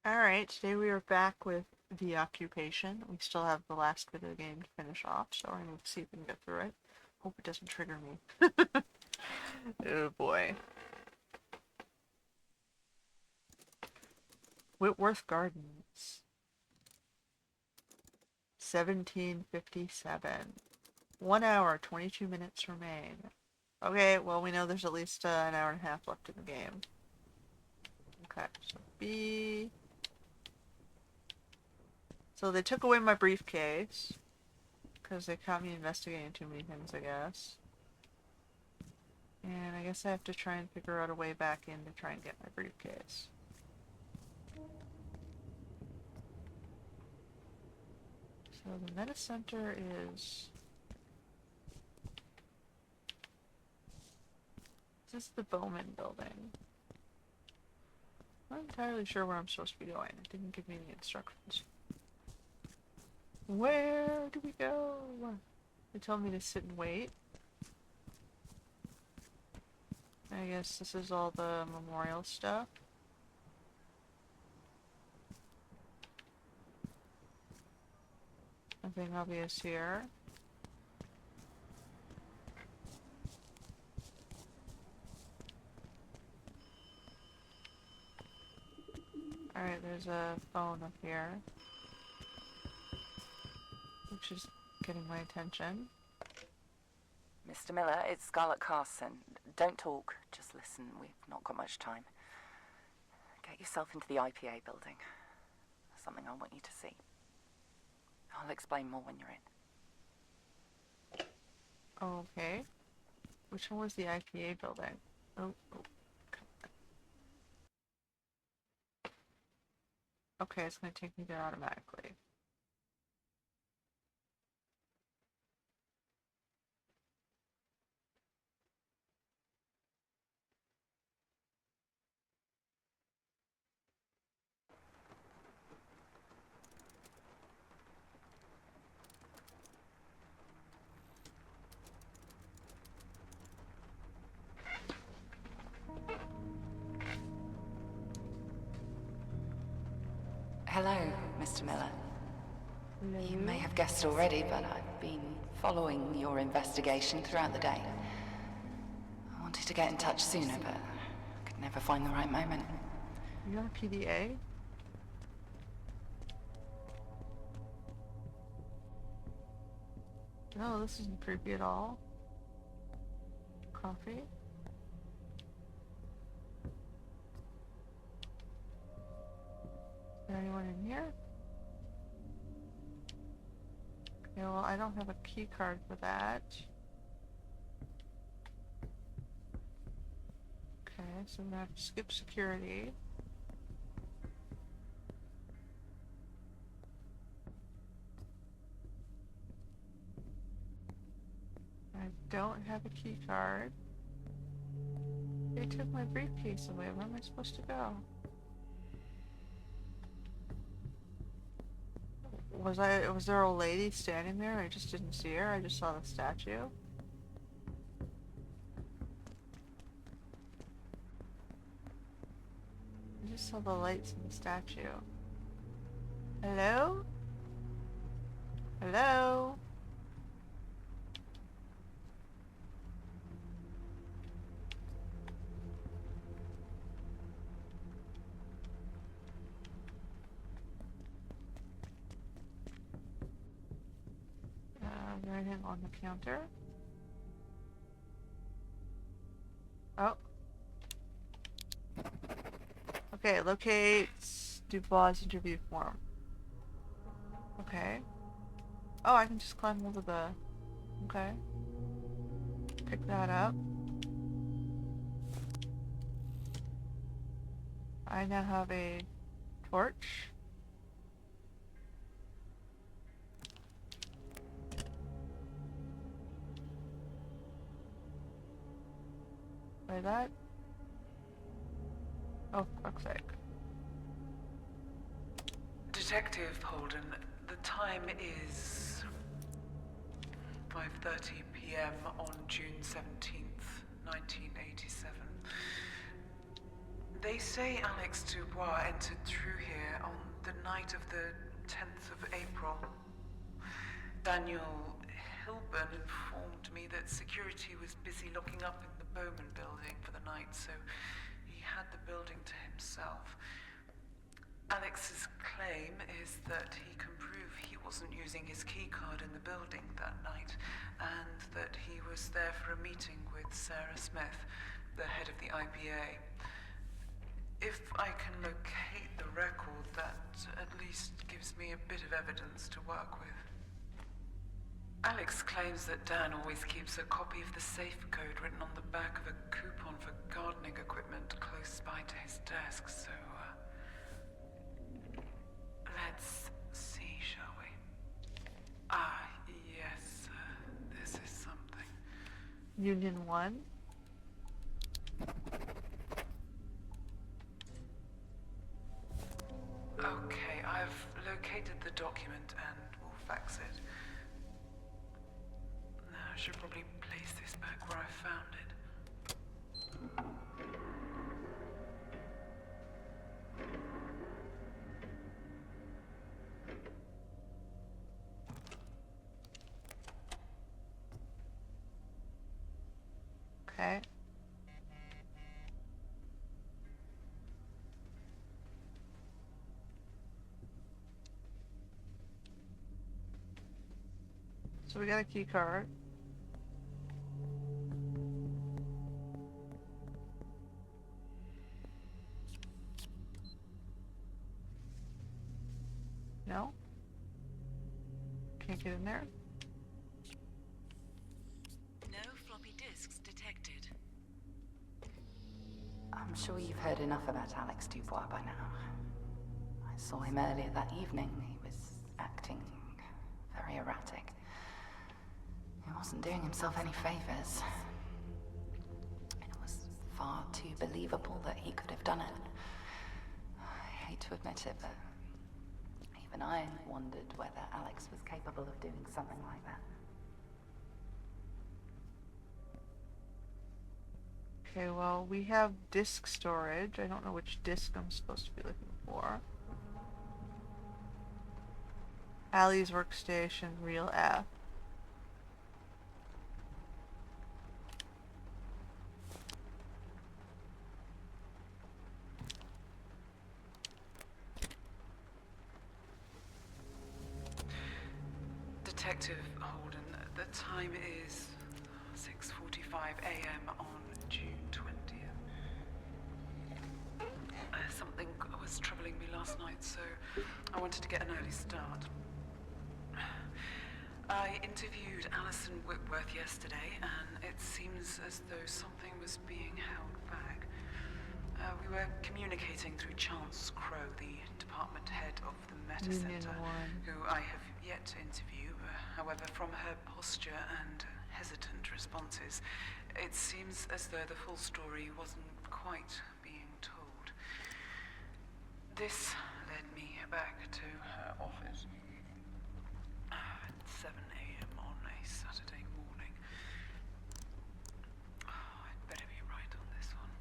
Alright, today we are back with The Occupation. We still have the last bit of the game to finish off, so we're going to see if we can get through it. Hope it doesn't trigger me. Oh boy. Whitworth Gardens. 1757. 1 hour, 22 minutes remain. Okay, well we know there's at least an hour and a half left in the game. Okay, so B. So they took away my briefcase. Because they caught me investigating too many things, I guess. And I guess I have to try and figure out a way back in to try and get my briefcase. So the Meta Center is... Is this the Bowman building? I'm not entirely sure where I'm supposed to be going. It didn't give me any instructions. Where do we go? They told me to sit and wait. I guess this is all the memorial stuff. Nothing obvious here. Alright, there's a phone up here, which is getting my attention. Mr. Miller, it's Scarlett Carson. Don't talk, just listen. We've not got much time. Get yourself into the IPA building. There's something I want you to see. I'll explain more when you're in. Okay. Which one was the IPA building? Oh. Okay, it's gonna take me there automatically. Hello, Mr. Miller. Hello? You may have guessed already, but I've been following your investigation throughout the day. I wanted to get in touch sooner, but I could never find the right moment. You on PDA? No, this isn't creepy at all. Coffee? Is there anyone in here? Okay, well, I don't have a key card for that. Okay, so I'm gonna have to skip security. I don't have a key card. They took my briefcase away. Where am I supposed to go? Was there a lady standing there? I just didn't see her. I just saw the statue. I just saw the lights in the statue. Hello? Hello? Writing on the counter. Oh. Okay, locate Dubois' interview form. Okay. Oh, I can just climb over the... Okay. Pick that up. I now have a torch. Try that. Oh, for fuck's sake. Detective Holden, the time is 5:30 p.m. on June 17th, 1987. They say Alex Dubois entered through here on the night of the 10th of April. Daniel Hilburn informed me that security was busy locking up in the Bowman building for the night, so he had the building to himself. Alex's claim is that he can prove he wasn't using his keycard in the building that night, and that he was there for a meeting with Sarah Smith, the head of the IPA. If I can locate the record, that at least gives me a bit of evidence to work with. Alex claims that Dan always keeps a copy of the safe code written on the back of a coupon for gardening equipment close by to his desk, so let's see, shall we? Ah, yes, this is something. Union 1. Okay, I've located the document and will fax it. Now, I should probably place this back where I found it. Okay. So we got a key card. No? Can't get in there? No floppy disks detected. I'm sure you've heard enough about Alex Dubois by now. I saw him earlier that evening. He was acting very erratic. He wasn't doing himself any favors. It was far too believable that he could have done it. I hate to admit it, but even I wondered whether Alex was capable of doing something like that. Okay, well, we have disk storage. I don't know which disk I'm supposed to be looking for. Allie's workstation, real F. Detective Holden, the time is 6:45 a.m. on June 20th. Something was troubling me last night, so I wanted to get an early start. I interviewed Alison Whitworth yesterday, and it seems as though something was being held back. We were communicating through Chance Crow, the department head of the Meta Union Center, 1. who I have yet to interview. However, from her posture and hesitant responses, it seems as though the full story wasn't quite being told. This led me back to her office at 7 a.m. on a Saturday morning. Oh, I'd better be right on this one.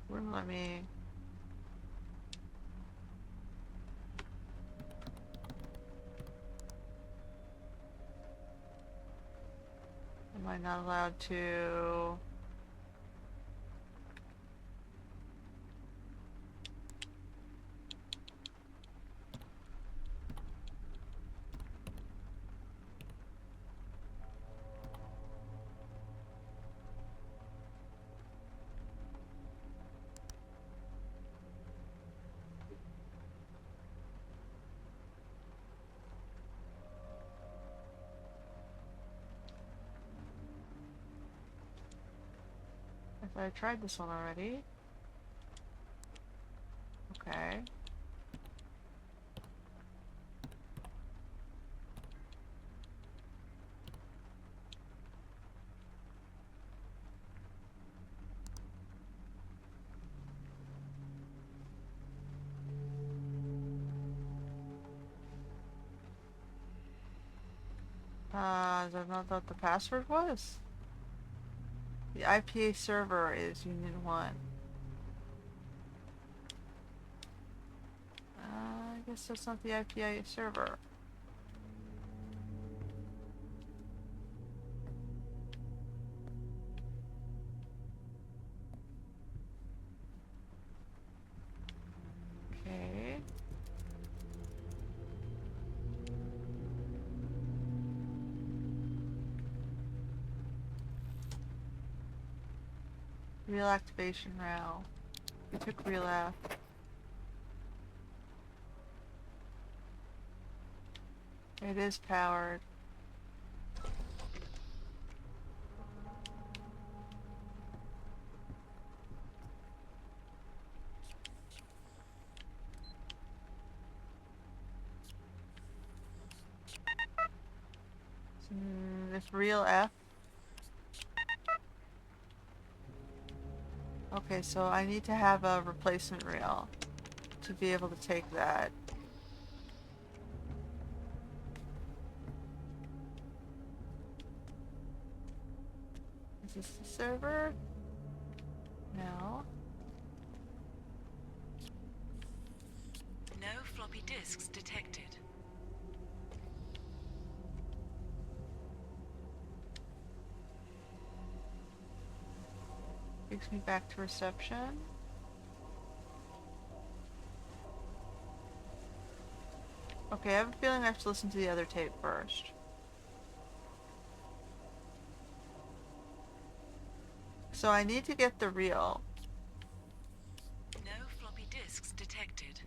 Wouldn't let me. Am I not allowed to? I tried this one already. Okay. Is there not know what the password was? The IPA server is Union 1. I guess that's not the IPA server. Okay. Real activation row. We took real F. It is powered. This real F. Okay, so I need to have a replacement reel to be able to take that. Is this the server? No. No floppy disks detected. Takes me back to reception. Okay, I have a feeling I have to listen to the other tape first. So I need to get the reel. No floppy disks detected.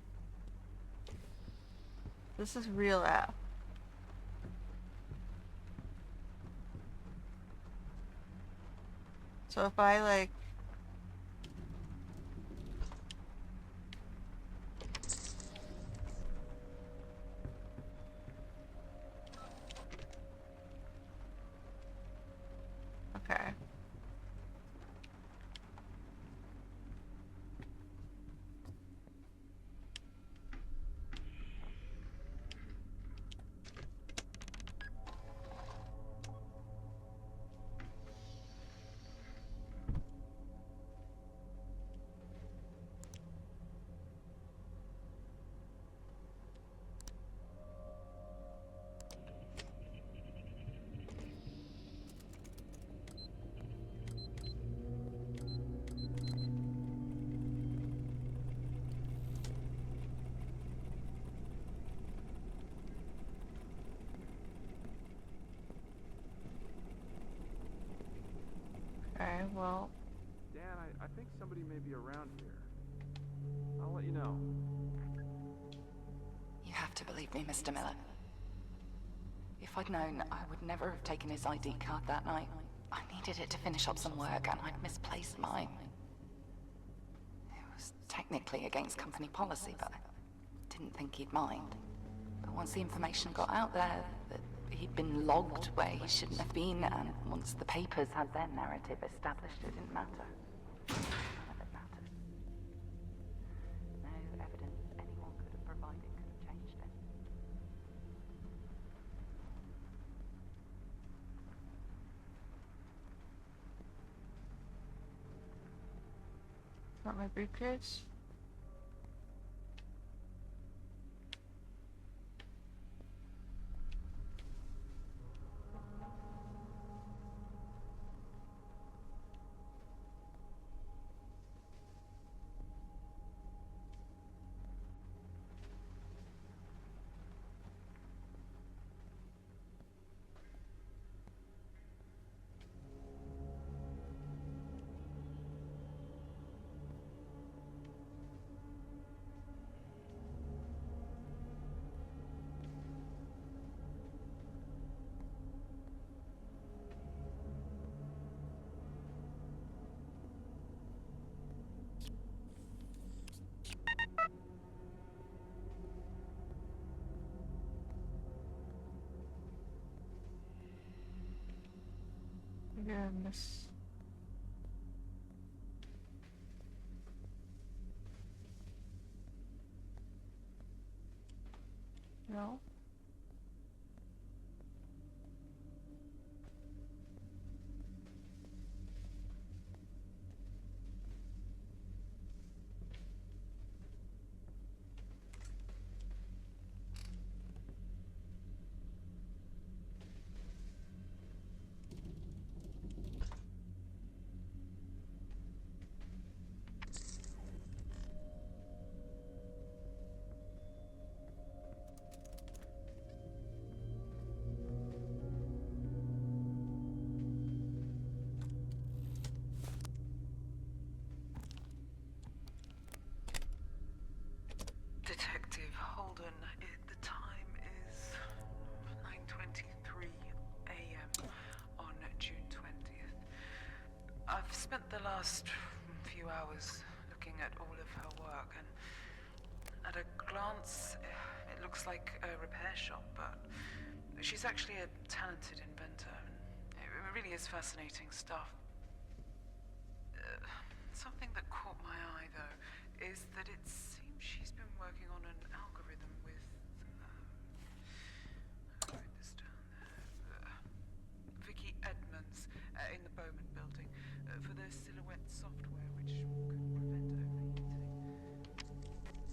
This is real F. So if I like... Okay. Okay, well... Dan, I think somebody may be around here. I'll let you know. You have to believe me, Mr. Miller. If I'd known, I would never have taken his ID card that night. I needed it to finish up some work, and I'd misplaced mine. It was technically against company policy, but I didn't think he'd mind. But once the information got out there that he'd been logged where he shouldn't have been, and once the papers had their narrative established, it didn't matter. None of it mattered. No evidence anyone could have provided could have changed it. Want my briefcase? Yeah, miss. No? spent the last few hours looking at all of her work, and at a glance, it looks like a repair shop, but she's actually a talented inventor. It really is fascinating stuff. Something that caught my eye, though, is that it seems she's been working on an algorithm with... I'll write this down there. Vicky Edmonds in the Bowman building for the Silhouette software, which could prevent overheating.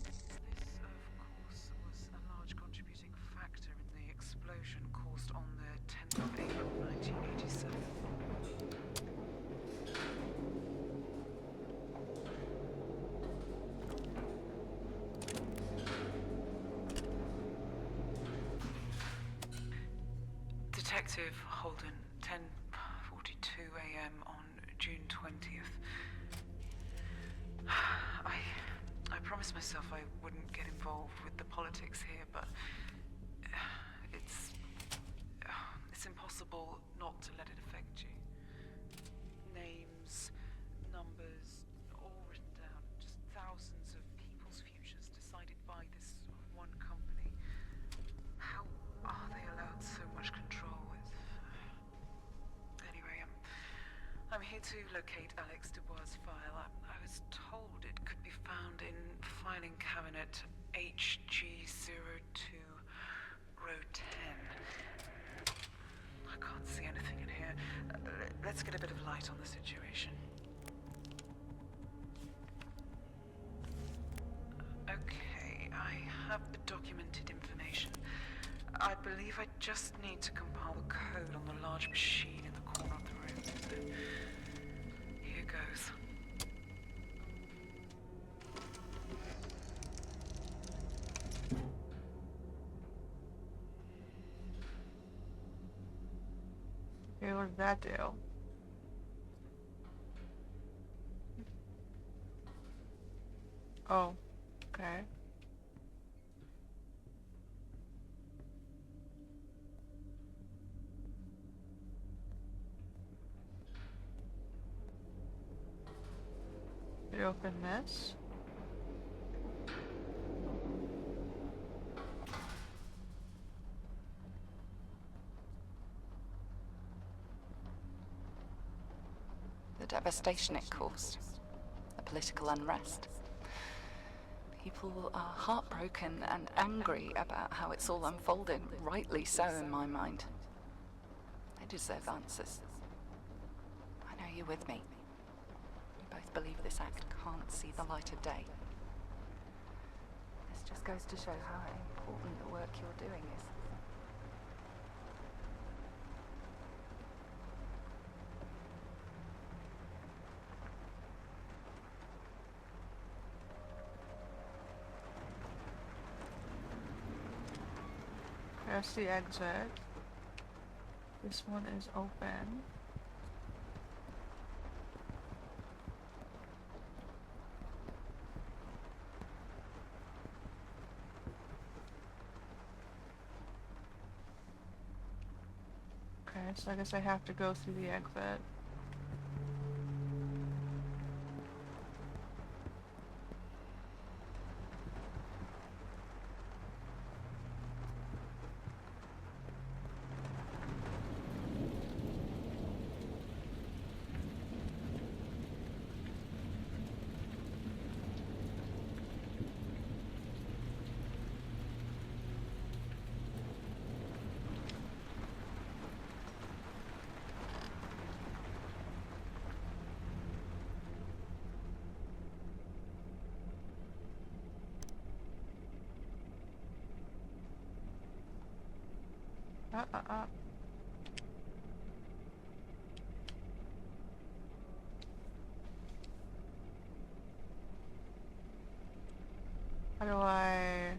This, of course, was a large contributing factor in the explosion caused on the 10th of April, 1987. Detective Holden, 10:42 a.m. on June 20th. I promised myself I wouldn't get involved with the politics here, but it's impossible not to let it affect you. Names, numbers, all written down. Just thousands of people's futures decided by this one company. How are they allowed so much control? Anyway, I'm here to locate Alex Dubois' file. I was told it could be found in filing cabinet HG02, row 10. I can't see anything in here. Let's get a bit of light on the situation. Okay, I have the documented information. I believe I just need to compile the code on the large machine in the corner of the room. So here goes. Okay, what did that do? Oh, okay. We open this. The devastation it caused, the political unrest. People are heartbroken and angry about how it's all unfolded, rightly so in my mind. They deserve answers. I know you're with me. We both believe this act can't see the light of day. This just goes to show how important the work you're doing is. There's the exit. This one is open. Okay, so I guess I have to go through the exit. How do I...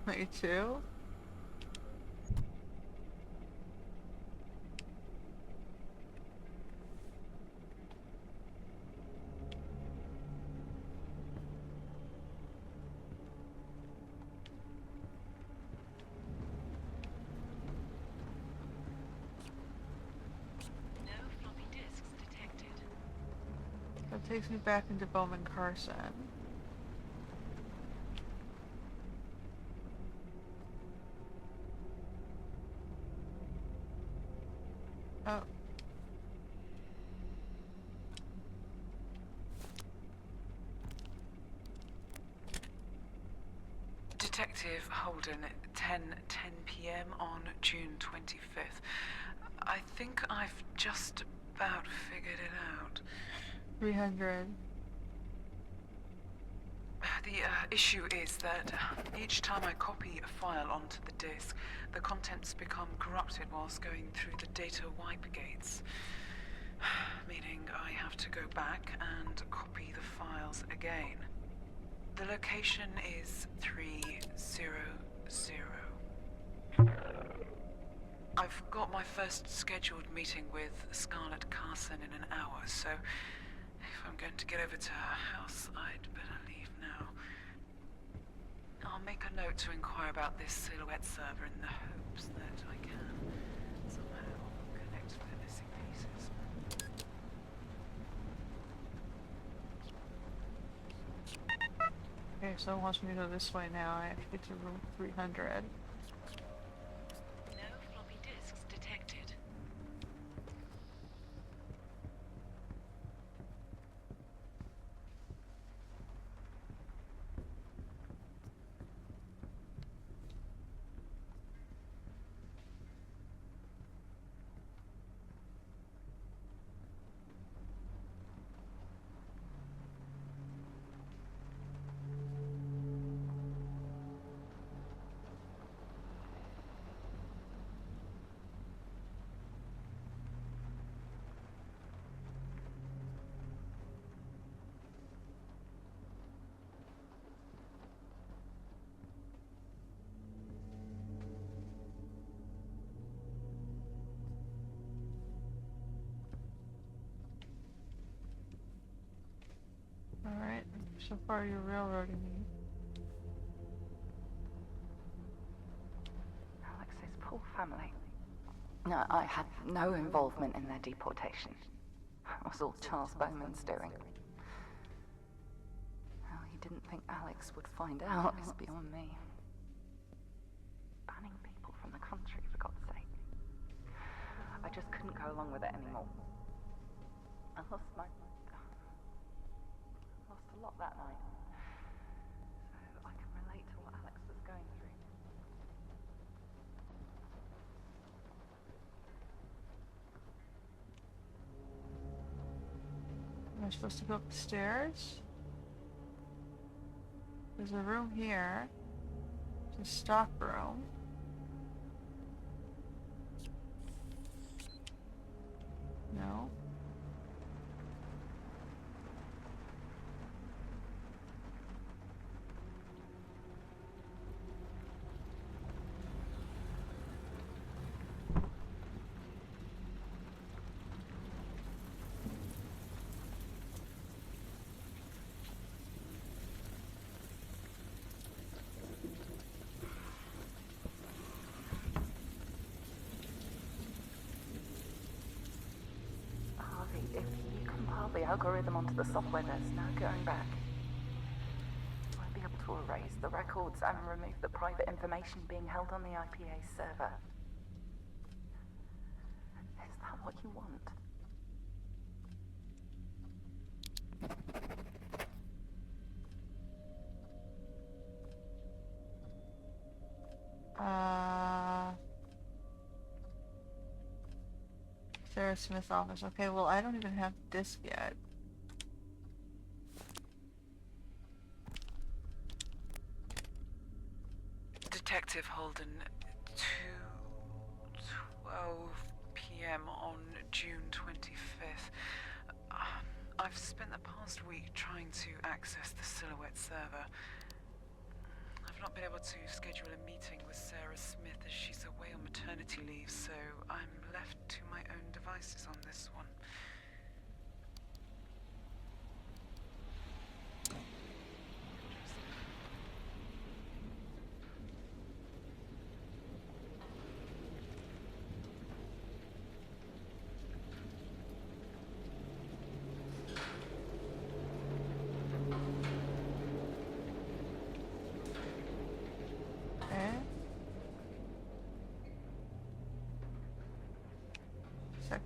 Me too? Takes me back into Bowman Carson. Oh. Detective Holden, 10 p.m. on June 25th. I think I've just about figured it out. 300. The issue is that each time I copy a file onto the disk, the contents become corrupted whilst going through the data wipe gates. Meaning I have to go back and copy the files again. The location is 300. I've got my first scheduled meeting with Scarlett Carson in an hour, so if I'm going to get over to her house, I'd better leave now. I'll make a note to inquire about this Silhouette server in the hopes that I can somehow connect the missing pieces. Okay, so it wants me to go this way now. I have to get to room 300. No floppy disks detected. Alright, so far you're railroading me. Alex's poor family. No, I had no involvement in their deportation. It was all Charles Bowman's doing. How he didn't think Alex would find out is beyond me. Banning people from the country, for God's sake. I just couldn't go along with it anymore. I lost a lot that night. So I can relate to what Alex was going through. Am I supposed to go up the stairs? There's a room here. It's a stock room. No. Harvey, if you compile the algorithm onto the software, there's no going back. You won't be able to erase the records and remove the private information being held on the IPA server. Is that what you want? Sarah Smith's office. Okay, well, I don't even have the disc yet. Detective Holden, 2:12 p.m. on June 25th. I've spent the past week trying to access the Silhouette server. I've not been able to schedule a meeting with Sarah Smith as she's away on maternity leave, so I'm left to my own devices on this one.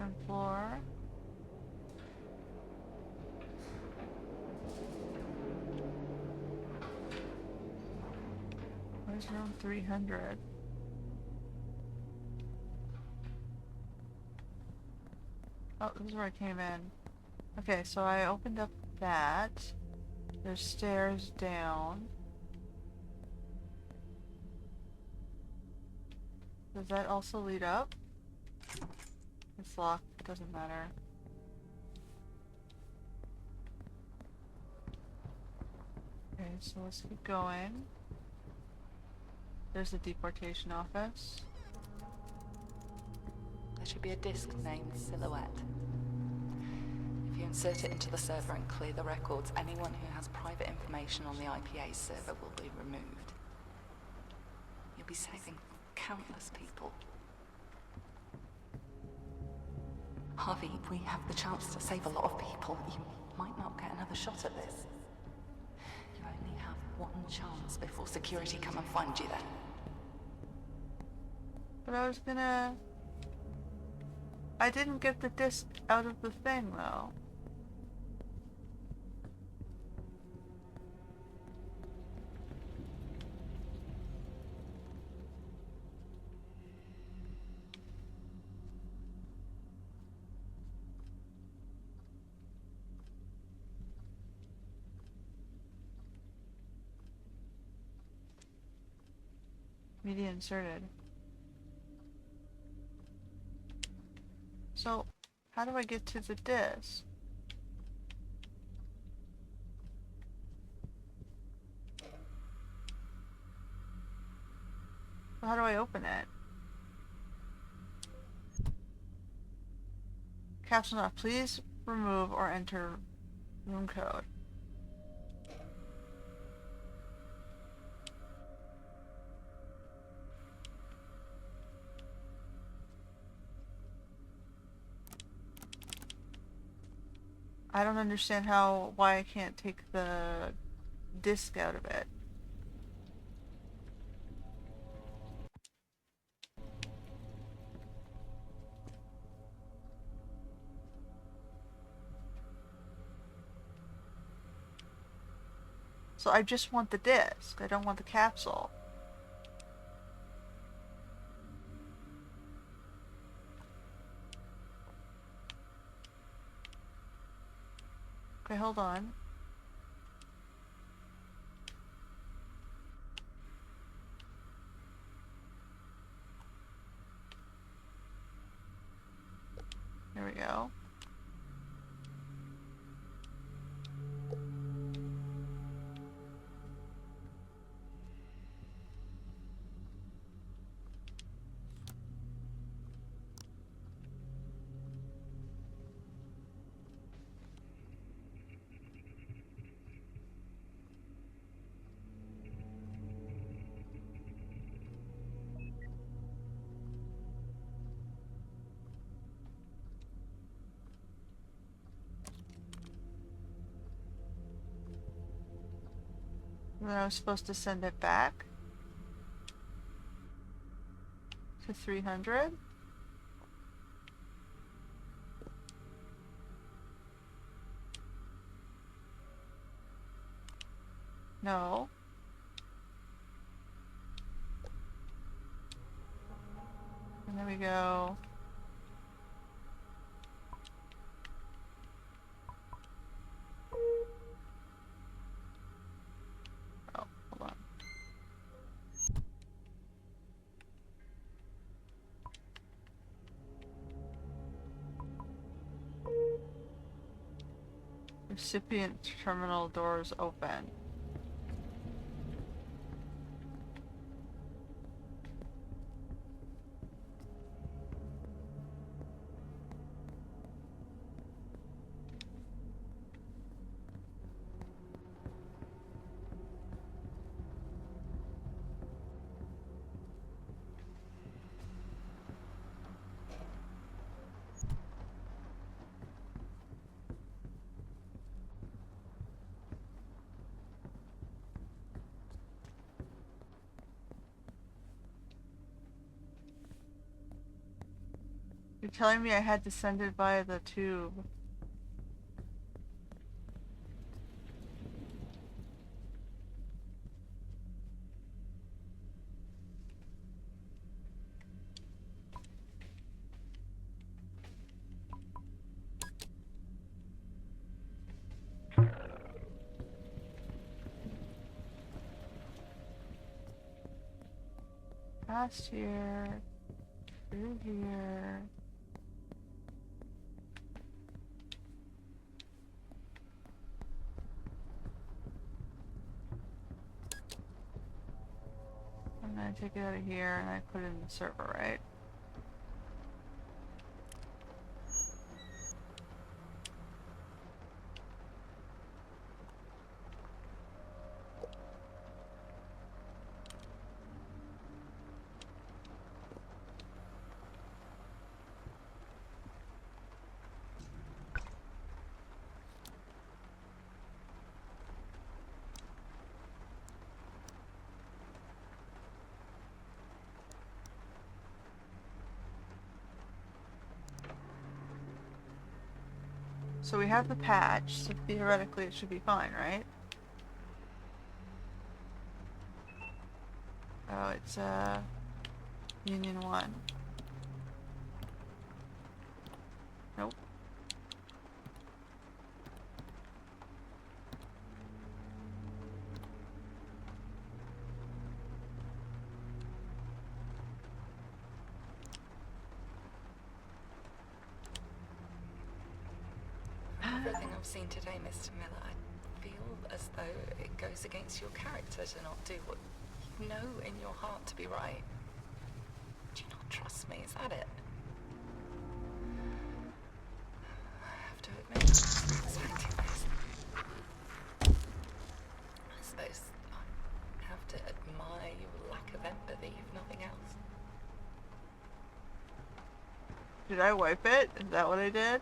second floor. Where's room 300? Oh, this is where I came in. Okay, so I opened up that. There's stairs down. Does that also lead up? It's locked, doesn't matter. Okay, so let's keep going. There's the deportation office. There should be a disk named Silhouette. If you insert it into the server and clear the records, anyone who has private information on the IPA server will be removed. You'll be saving countless people. Harvey, we have the chance to save a lot of people. You might not get another shot at this. You only have one chance before security come and find you there. But I was gonna... I didn't get the disc out of the thing, though. Media inserted. So, how do I get to the disc? So how do I open it? Caption off. Please remove or enter room code. I don't understand why I can't take the disc out of it. So I just want the disc. I don't want the capsule. Okay, hold on. There we go. And then I was supposed to send it back to 300. No. And then we go. Oh, hold on. Recipient terminal doors open. telling me I had to send it via the tube. Past here, through here. And then I take it out of here and I put it in the server, right? So we have the patch, so theoretically it should be fine, right? Oh, it's Union 1. Nope. Everything I've seen today, Mr. Miller, I feel as though it goes against your character to not do what you know in your heart to be right. Do you not trust me? Is that it? I have to admit, I wasn't expecting this. I suppose I have to admire your lack of empathy, if nothing else. Did I wipe it? Is that what I did?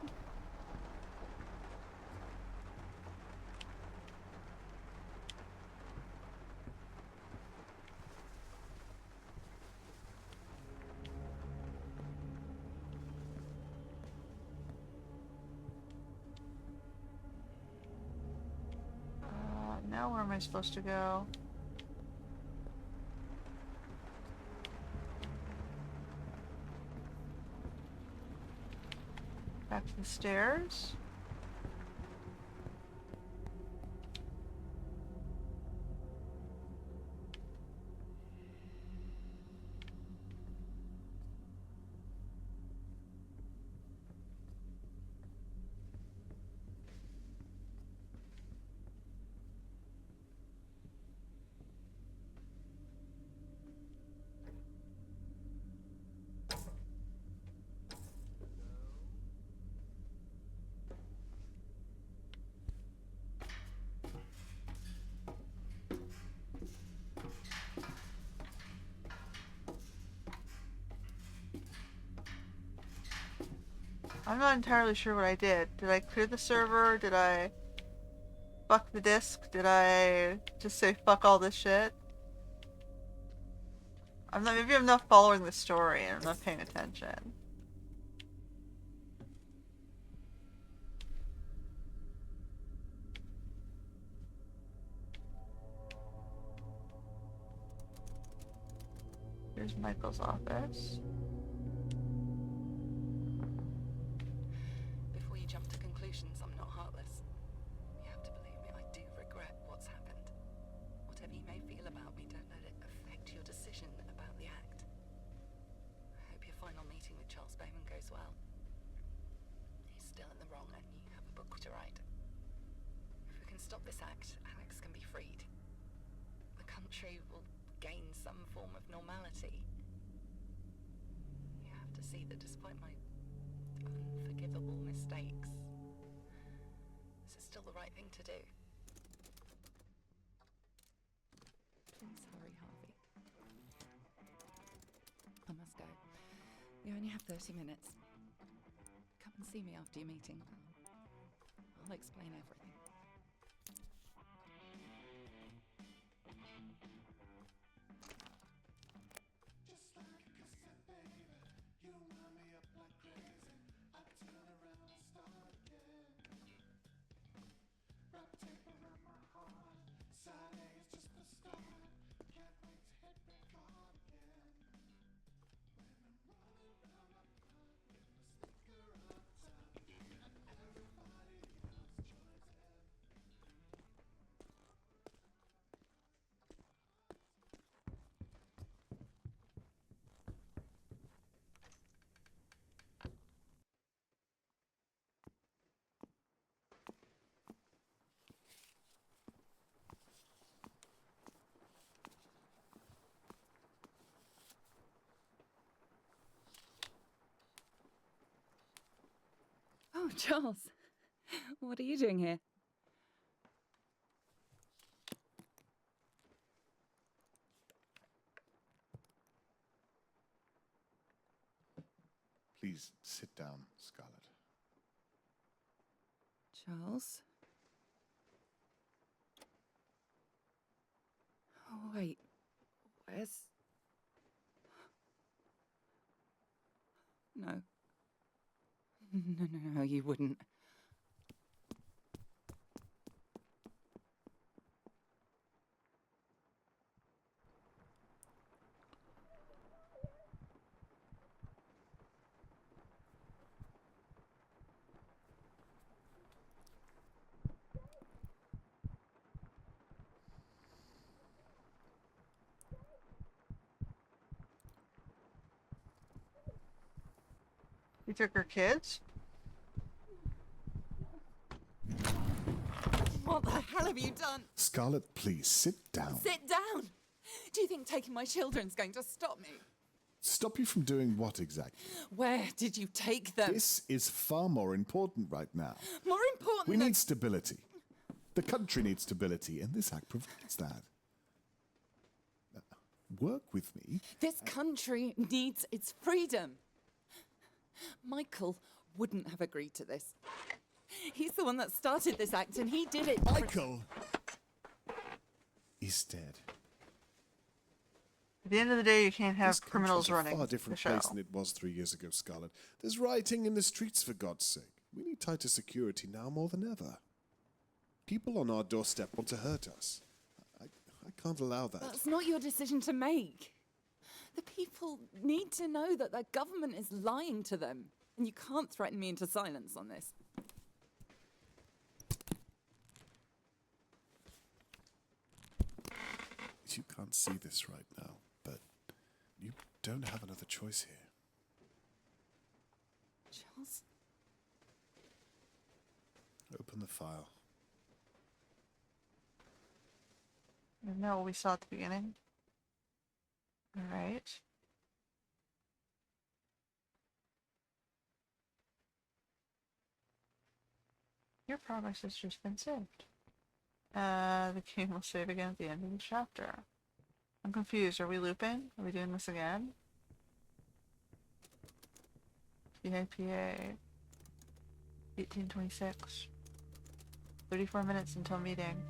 Now where am I supposed to go? Back to the stairs? I'm not entirely sure what I did. Did I clear the server? Did I fuck the disk? Did I just say fuck all this shit? Maybe I'm not following the story and I'm not paying attention. Here's Michael's office. Before you jump to conclusions, I'm not heartless. You have to believe me, I do regret what's happened. Whatever you may feel about me, don't let it affect your decision about the act. I hope your final meeting with Charles Bowman goes well. He's still in the wrong and you have a book to write. If we can stop this act, Alex can be freed. The country will gain some form of normality. You have to see that despite my unforgivable mistakes, this is still the right thing to do. Please hurry, Harvey. I must go. You only have 30 minutes. Come and see me after your meeting. I'll explain everything. Charles, what are you doing here? Please sit down, Scarlet. Charles? Oh, wait. Where's... No. No, you wouldn't. You took her kids? What the hell have you done? Scarlet, please sit down. Sit down! Do you think taking my children's going to stop me? Stop you from doing what exactly? Where did you take them? This is far more important right now. More important We than... need stability. The country needs stability, and this act provides that. Work with me. This country needs its freedom. Michael wouldn't have agreed to this. He's the one that started this act, and he did it... Michael is dead. At the end of the day, you can't have This criminals country's running a far the different show. place than it was 3 years ago, Scarlet. There's rioting in the streets, for God's sake. We need tighter security now more than ever. People on our doorstep want to hurt us. I can't allow that. That's not your decision to make. The people need to know that their government is lying to them, and you can't threaten me into silence on this. You can't see this right now, but you don't have another choice here. Charles? Open the file. Isn't that what we saw at the beginning? Alright. Your progress has just been saved. The game will save again at the end of the chapter. I'm confused. Are we looping? Are we doing this again? PIPA. 1826. 34 minutes until meeting.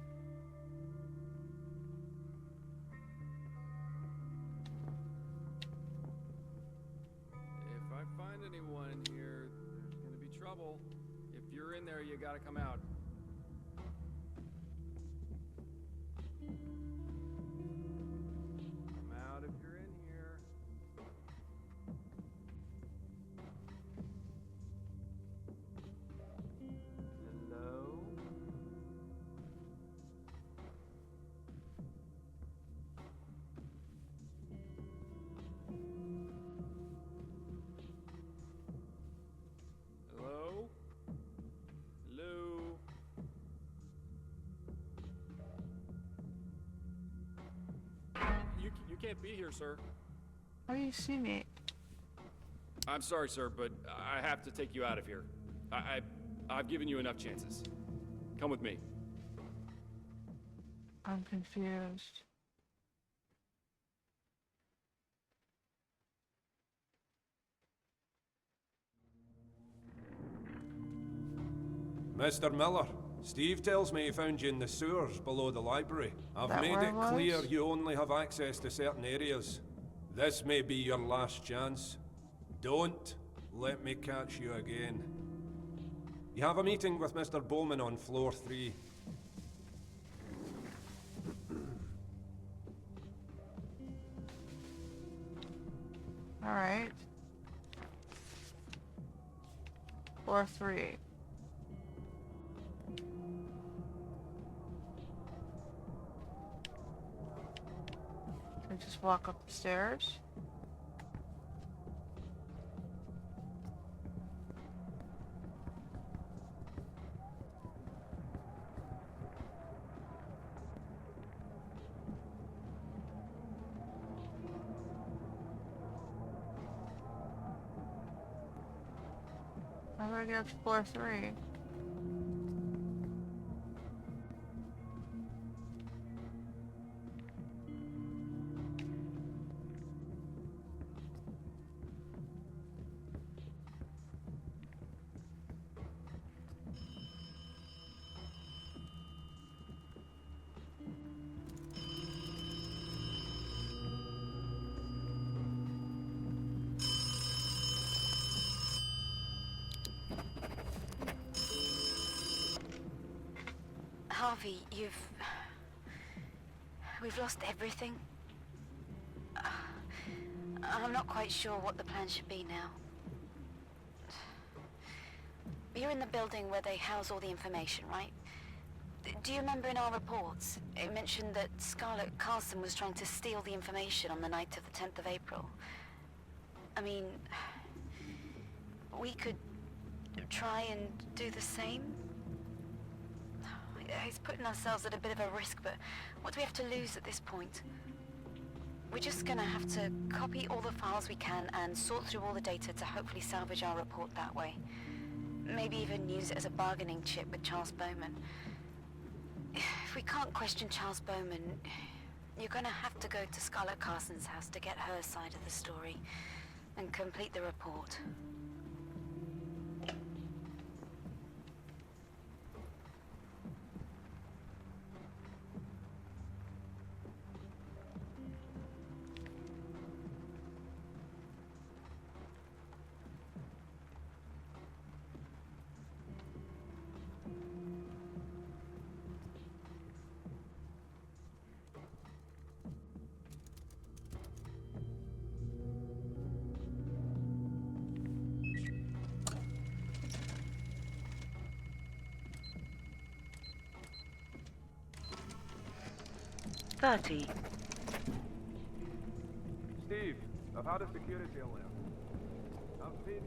If I find anyone in here, there's gonna be trouble. If you're in there, you gotta come out. Come out if you're in here. Hello? Hello? Hello? You can't be here, sir. How do you see me? I'm sorry, sir, but I have to take you out of here. I've given you enough chances. Come with me. I'm confused. Mr. Miller, Steve tells me he found you in the sewers below the library. I've That made where it it was? clear you only have access to certain areas. This may be your last chance. Don't let me catch you again. You have a meeting with Mr. Bowman on floor 3. Alright. Floor 3. Should I just walk up the stairs? do I get up to floor 3? Harvey, we've lost everything. I'm not quite sure what the plan should be now. You're in the building where they house all the information, right? Do you remember in our reports, it mentioned that Scarlett Carson was trying to steal the information on the night of the 10th of April? I mean, we could try and do the same? It's putting ourselves at a bit of a risk, but what do we have to lose at this point? We're just gonna have to copy all the files we can and sort through all the data to hopefully salvage our report that way. Maybe even use it as a bargaining chip with Charles Bowman. If we can't question Charles Bowman, you're gonna have to go to Scarlett Carson's house to get her side of the story and complete the report. Thirty. Steve, I've had a security alert. I've paid.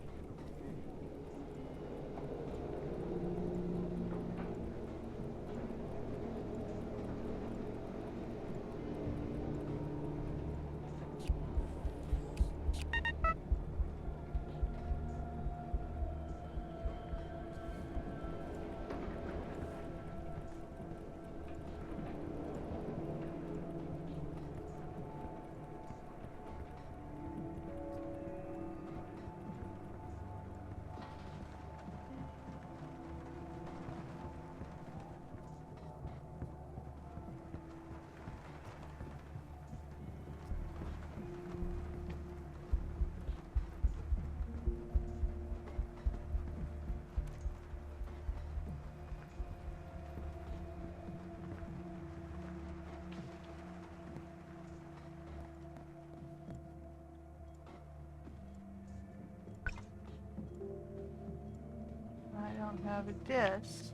I don't have a disc.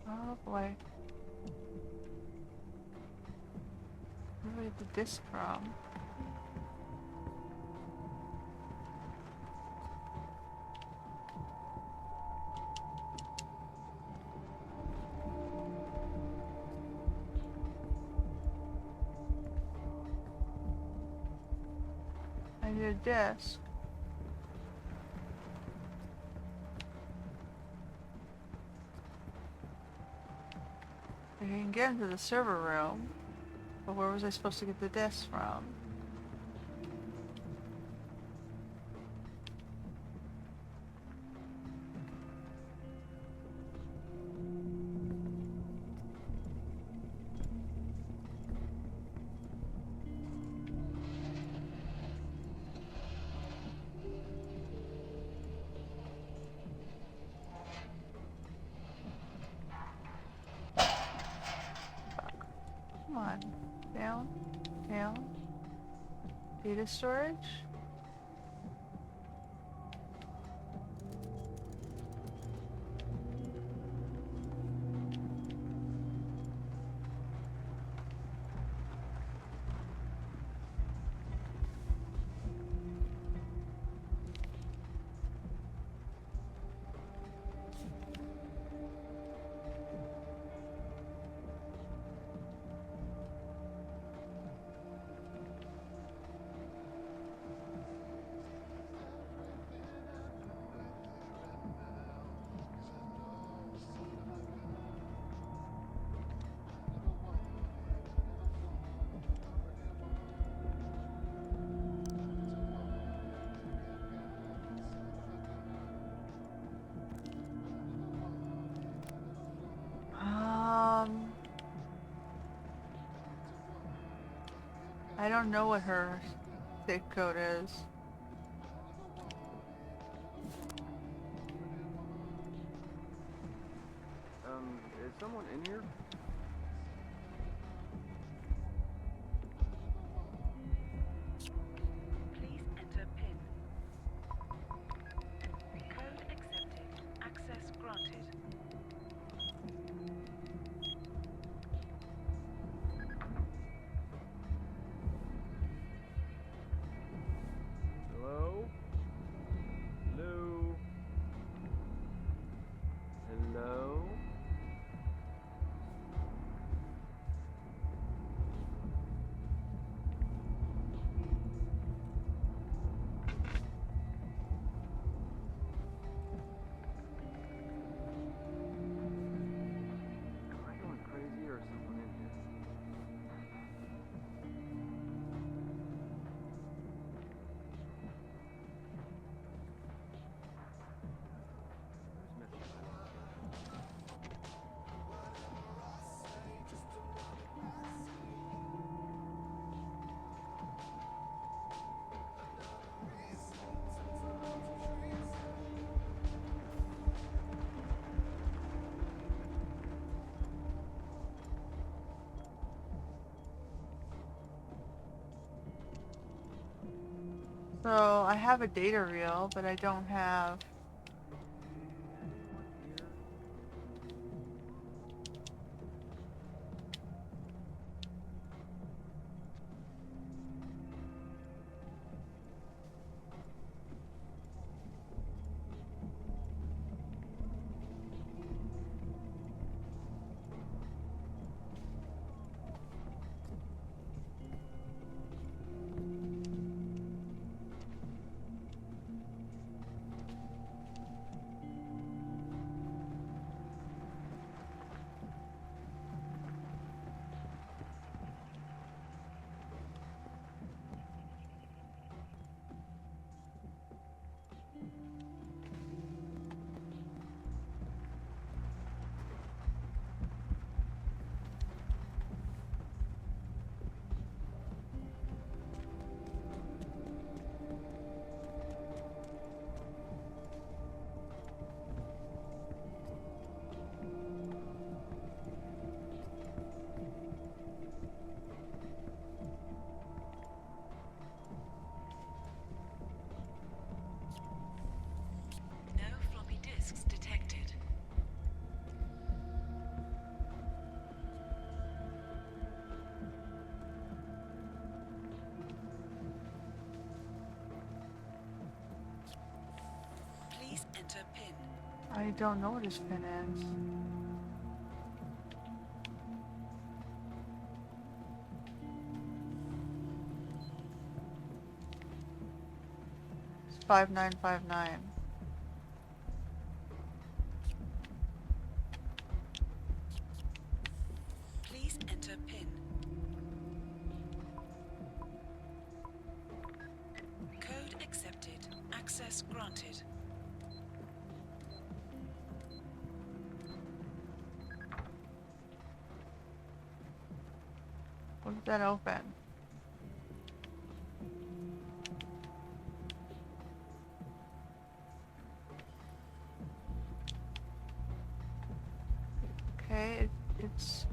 Oh boy. Where did the disc from? I need a disc. I can get into the server room, but where was I supposed to get the disc from? Come on. Down. Down. Data storage. I don't know what her safe code is. Is someone in here? Please enter PIN. Code accepted. Access granted. Hello? Hello? Hello? Am I going crazy or is someone in here? Where's Mr. So I have a data reel, but I don't have. Anyone here? No floppy disks detected. Please enter PIN. I don't know what his pin is. It's 5959. Please enter PIN. Code accepted. Access granted. What did that open? Okay, it's.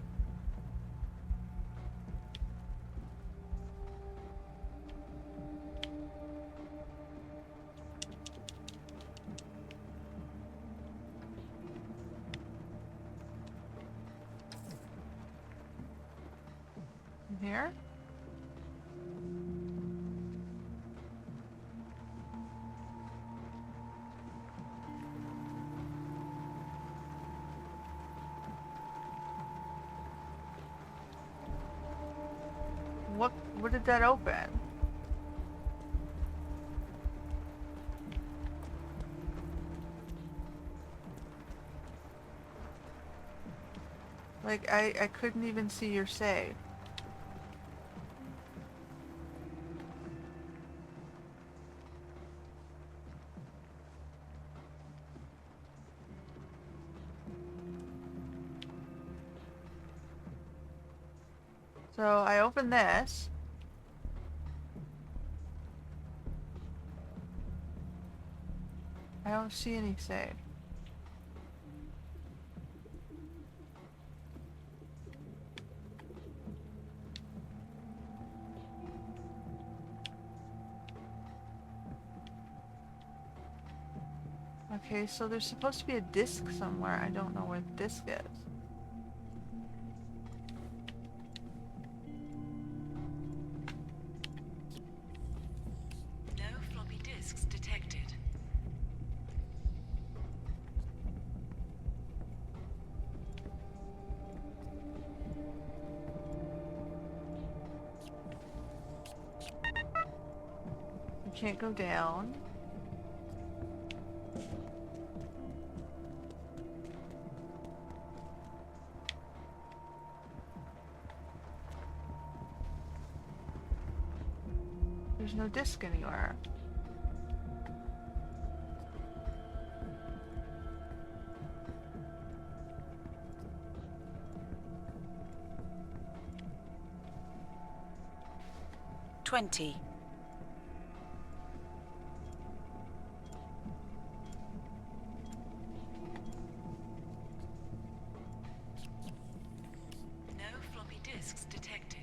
In here? What did that open? Like, I couldn't even see your save. So I open this. I don't see any save. Okay, so there's supposed to be a disc somewhere. I don't know where the disc is. No floppy disks detected. You can't go down. There's no disc anywhere. $20. No floppy disks detected.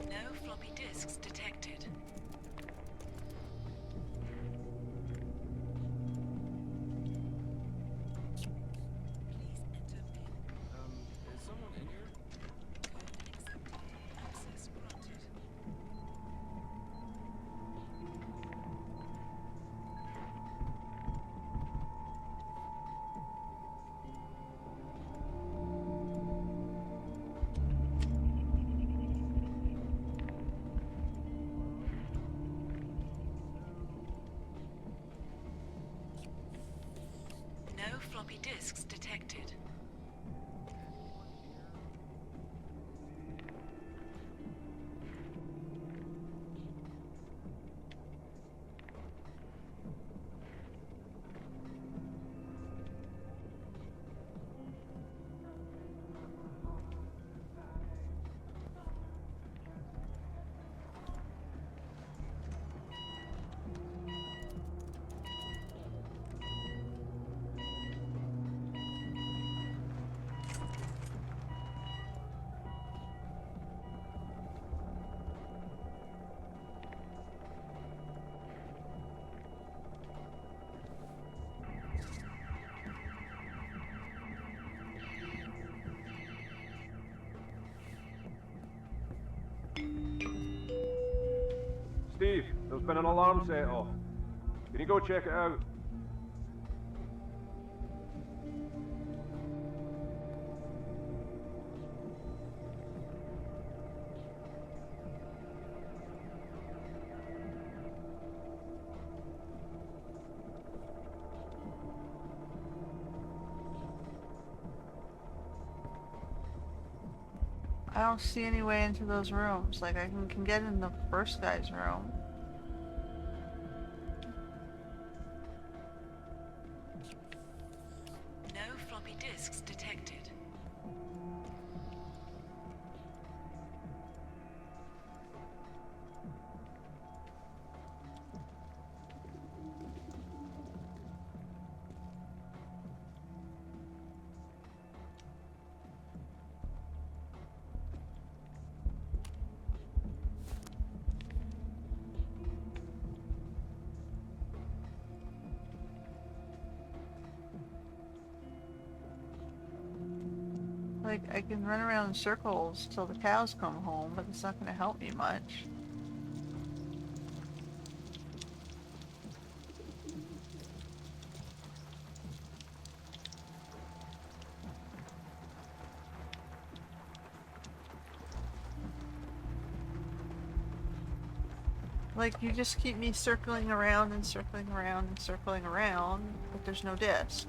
No floppy disks detected. Please enter PIN. Is someone in here? Code accepted. Access granted. No floppy disks detected. Steve, there's been an alarm set off. Can you go check it out? I don't see any way into those rooms. Like, I can get in the first guy's room. No floppy disks detected. Like, I can run around in circles till the cows come home, but it's not gonna help me much. Like, you just keep me circling around and circling around and circling around, but there's no disc.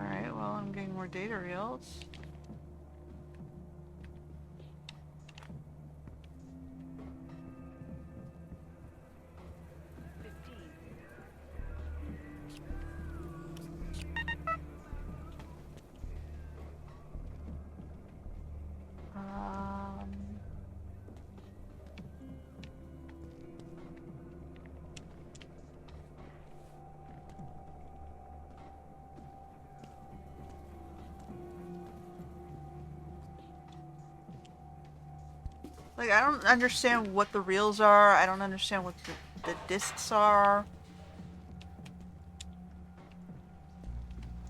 Alright, well, I'm getting more data reels. Um... Like, I don't understand what the reels are. I don't understand what the discs are.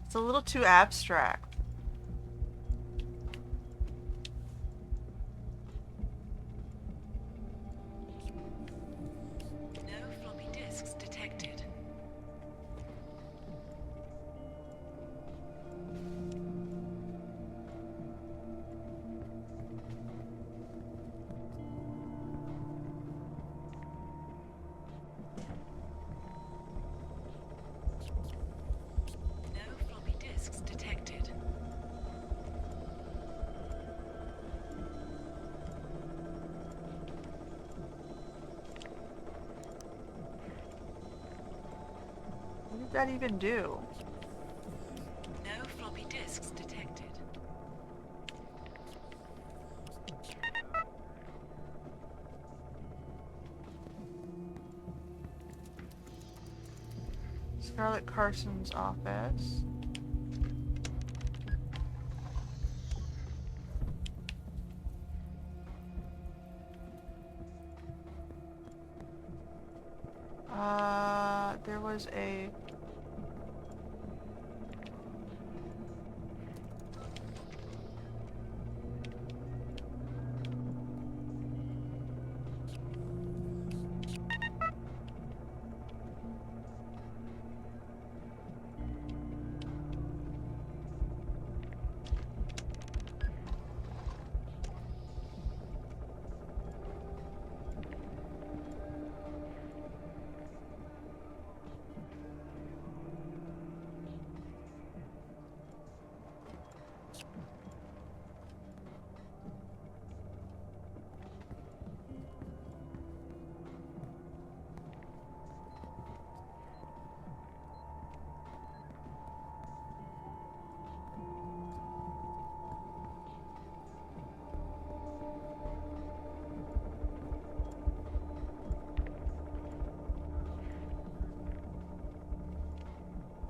It's a little too abstract. No floppy disks detected. No floppy disks detected. What did that even do? No floppy disks detected. Scarlett Carson's office. There was a...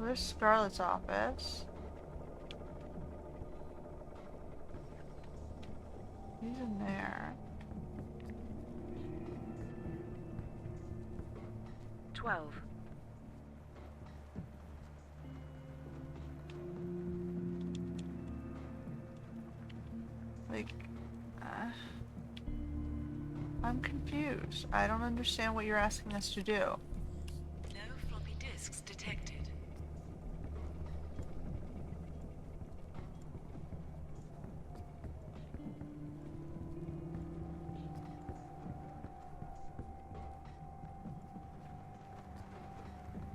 Where's Scarlett's office? He's in there. 12. Like, I'm confused. I don't understand what you're asking us to do. No floppy disks detected.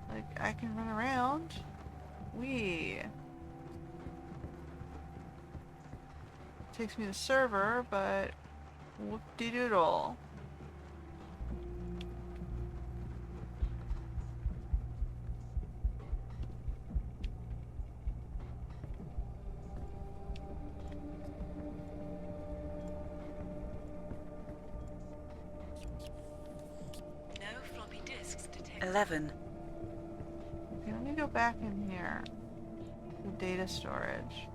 Like, I can run around. Takes me to the server, but whoop-de-doodle. 11. Okay, let me go back in here. The data storage.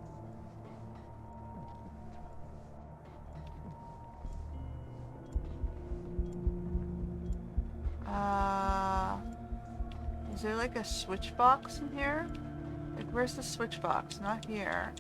Is there like a switch box in here? Like, where's the switch box? Not here.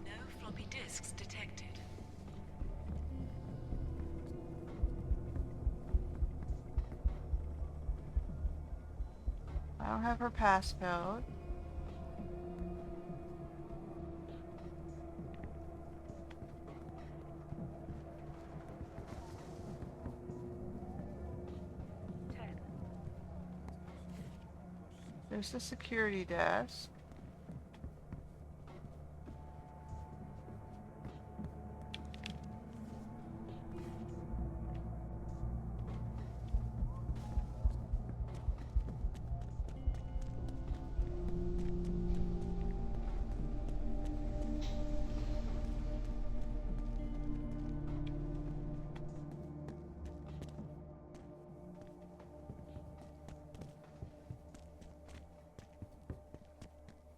No floppy disks detected. I don't have her passcode. There's the security desk.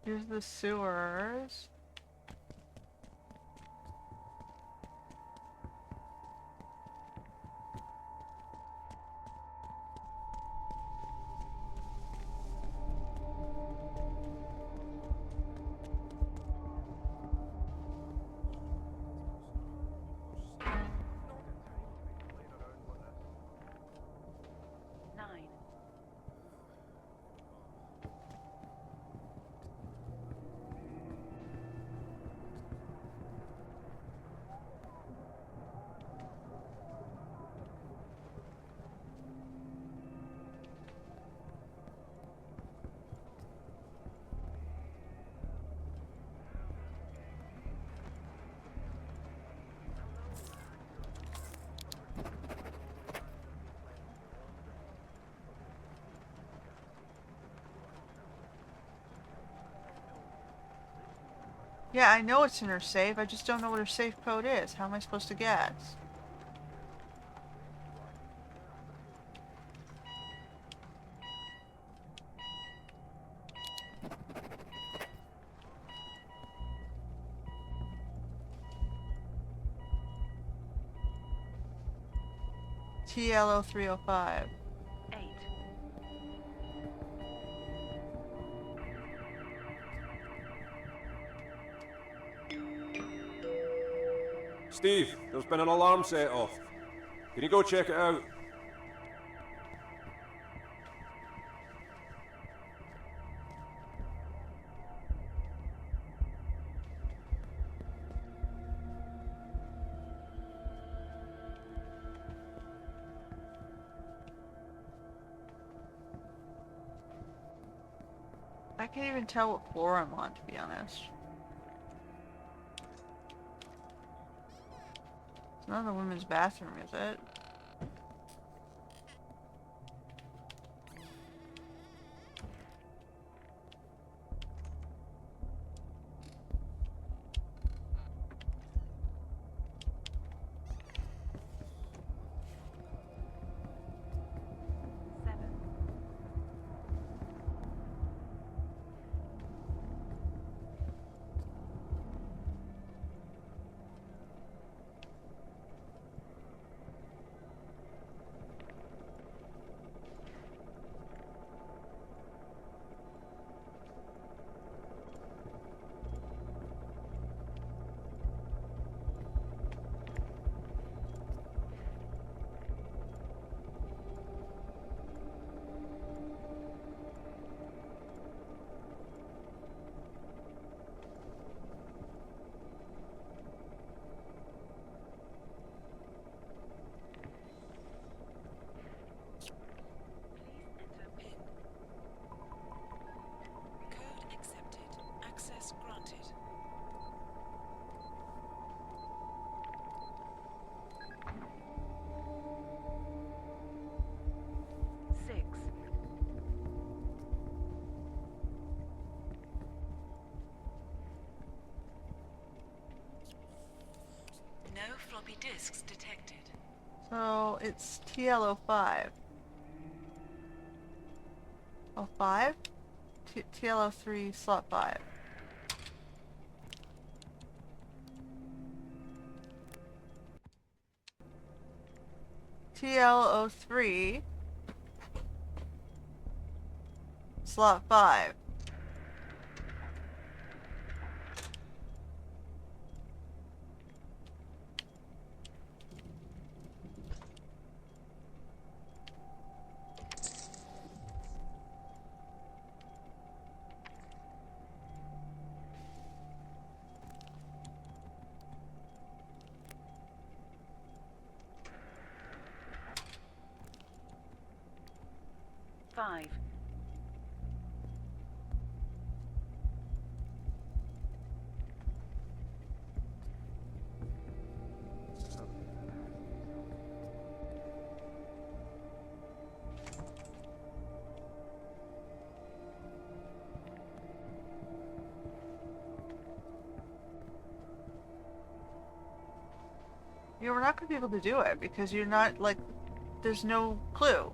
Here's the sewers. Yeah, I know it's in her safe. I just don't know what her safe code is. How am I supposed to guess? TLO 305. 8. Steve, there's been an alarm set off. Can you go check it out? I can't even tell what floor I'm on, to be honest. It's not the women's bathroom, is it? Code accepted. Access granted. floppy disks detected. So it's TL05. 05? TL03 slot 5. TL03 slot 5. Five. Yeah, we're not gonna be able to do it because you're not, like, there's no clue.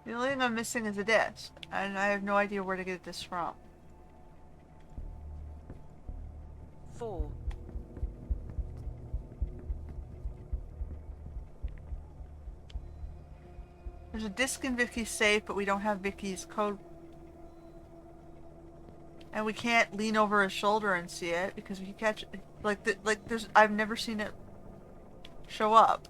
The only thing I'm missing is a disc, and I have no idea where to get this from. 4. There's a disc in Vicky's safe, but we don't have Vicky's code. And we can't lean over his shoulder and see it because we catch it. I've never seen it show up.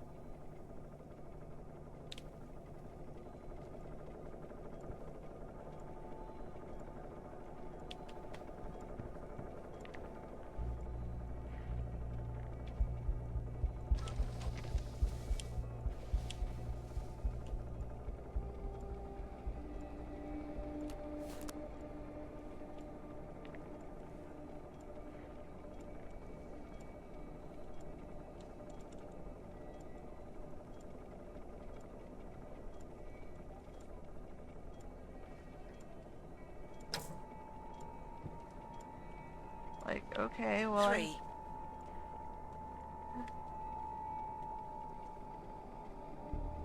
Like, okay, well... 3.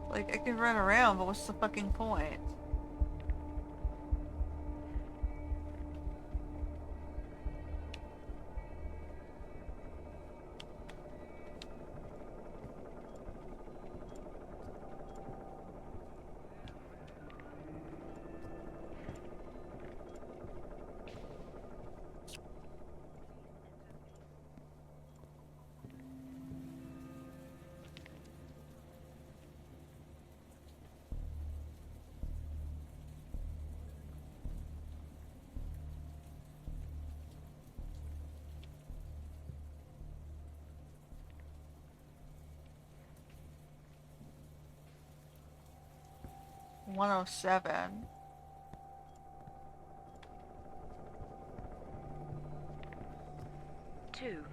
Like, I can run around, but what's the fucking point? $107. Two.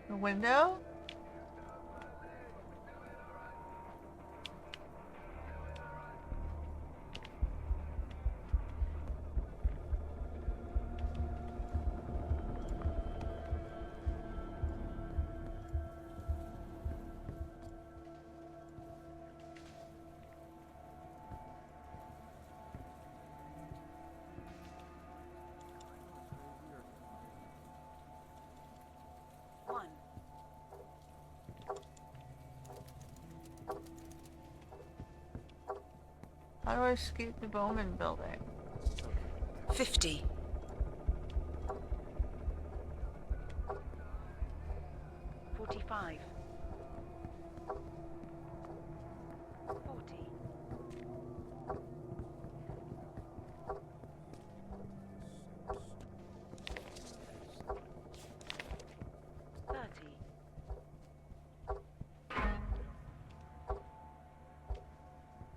The window? One. How do I escape the Bowman building? 50. 45. 40. 30.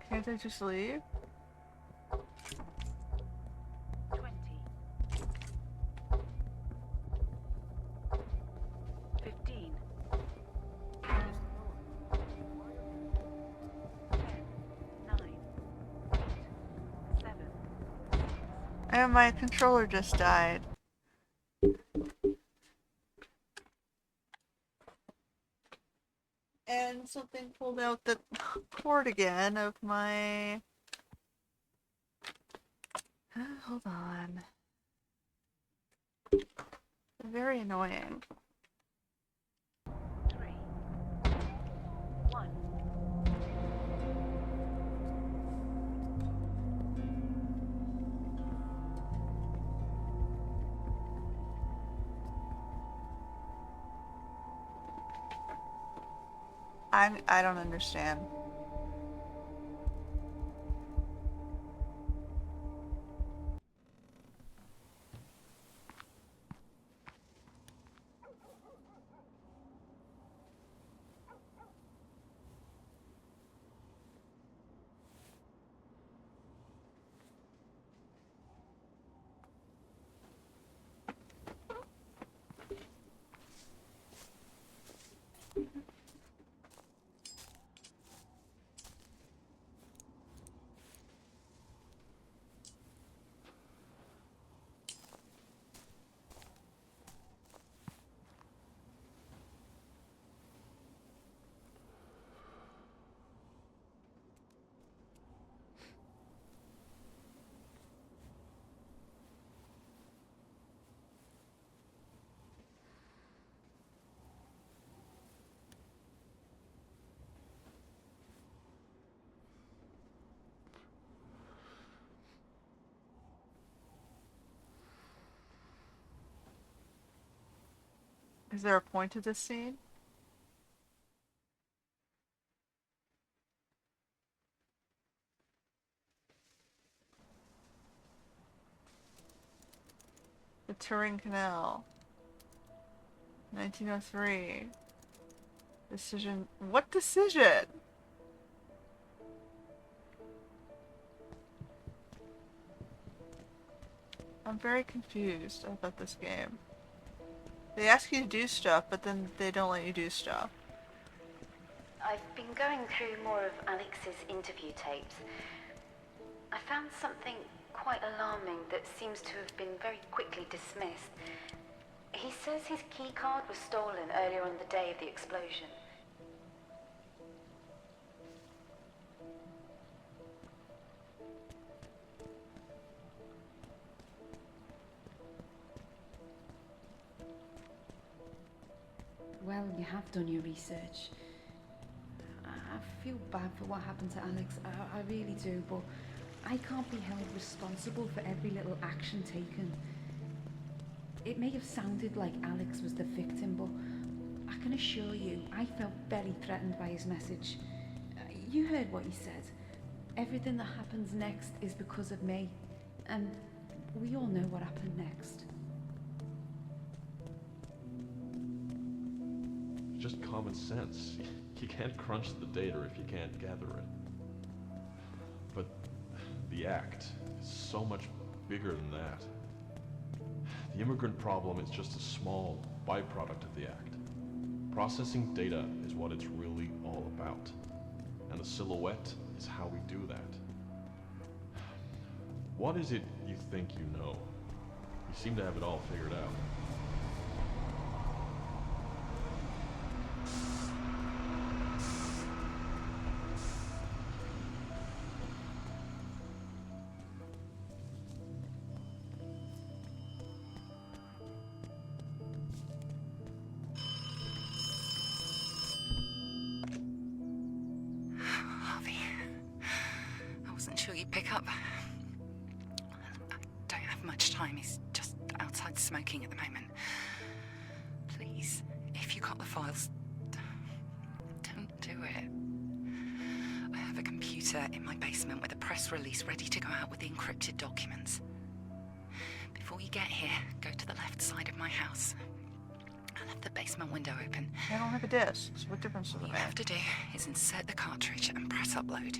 Can't I just leave? 20. 15. 10. 9. 8. 7. And my controller just died. And something pulled out the cord again of my... Hold on. Very annoying. 3. 1. I don't understand. Is there a point to this scene? The Turing Canal. 1903. Decision. What decision? I'm very confused about this game. They ask you to do stuff, but then they don't let you do stuff. I've been going through more of Alex's interview tapes. I found something quite alarming that seems to have been very quickly dismissed. He says his keycard was stolen earlier on the day of the explosion. Well, you have done your research. I feel bad for what happened to Alex, I really do, but I can't be held responsible for every little action taken. It may have sounded like Alex was the victim, but I can assure you, I felt very threatened by his message. You heard what he said. Everything that happens next is because of me, and we all know what happened next. Just common sense. You can't crunch the data if you can't gather it. But the act is so much bigger than that. The immigrant problem is just a small byproduct of the act. Processing data is what it's really all about. And the silhouette is how we do that. What is it you think you know? You seem to have it all figured out. Harvey, I wasn't sure you'd pick up. I don't have much time. He's just outside smoking at the moment. Please, if you got the files, don't do it. I have a computer in my basement with a press release ready to go out with the encrypted documents. Before you get here, go to the left side of my house. I left the basement window open. I don't have a disc, so what difference does All it you make? have to do is insert the cartridge and press upload.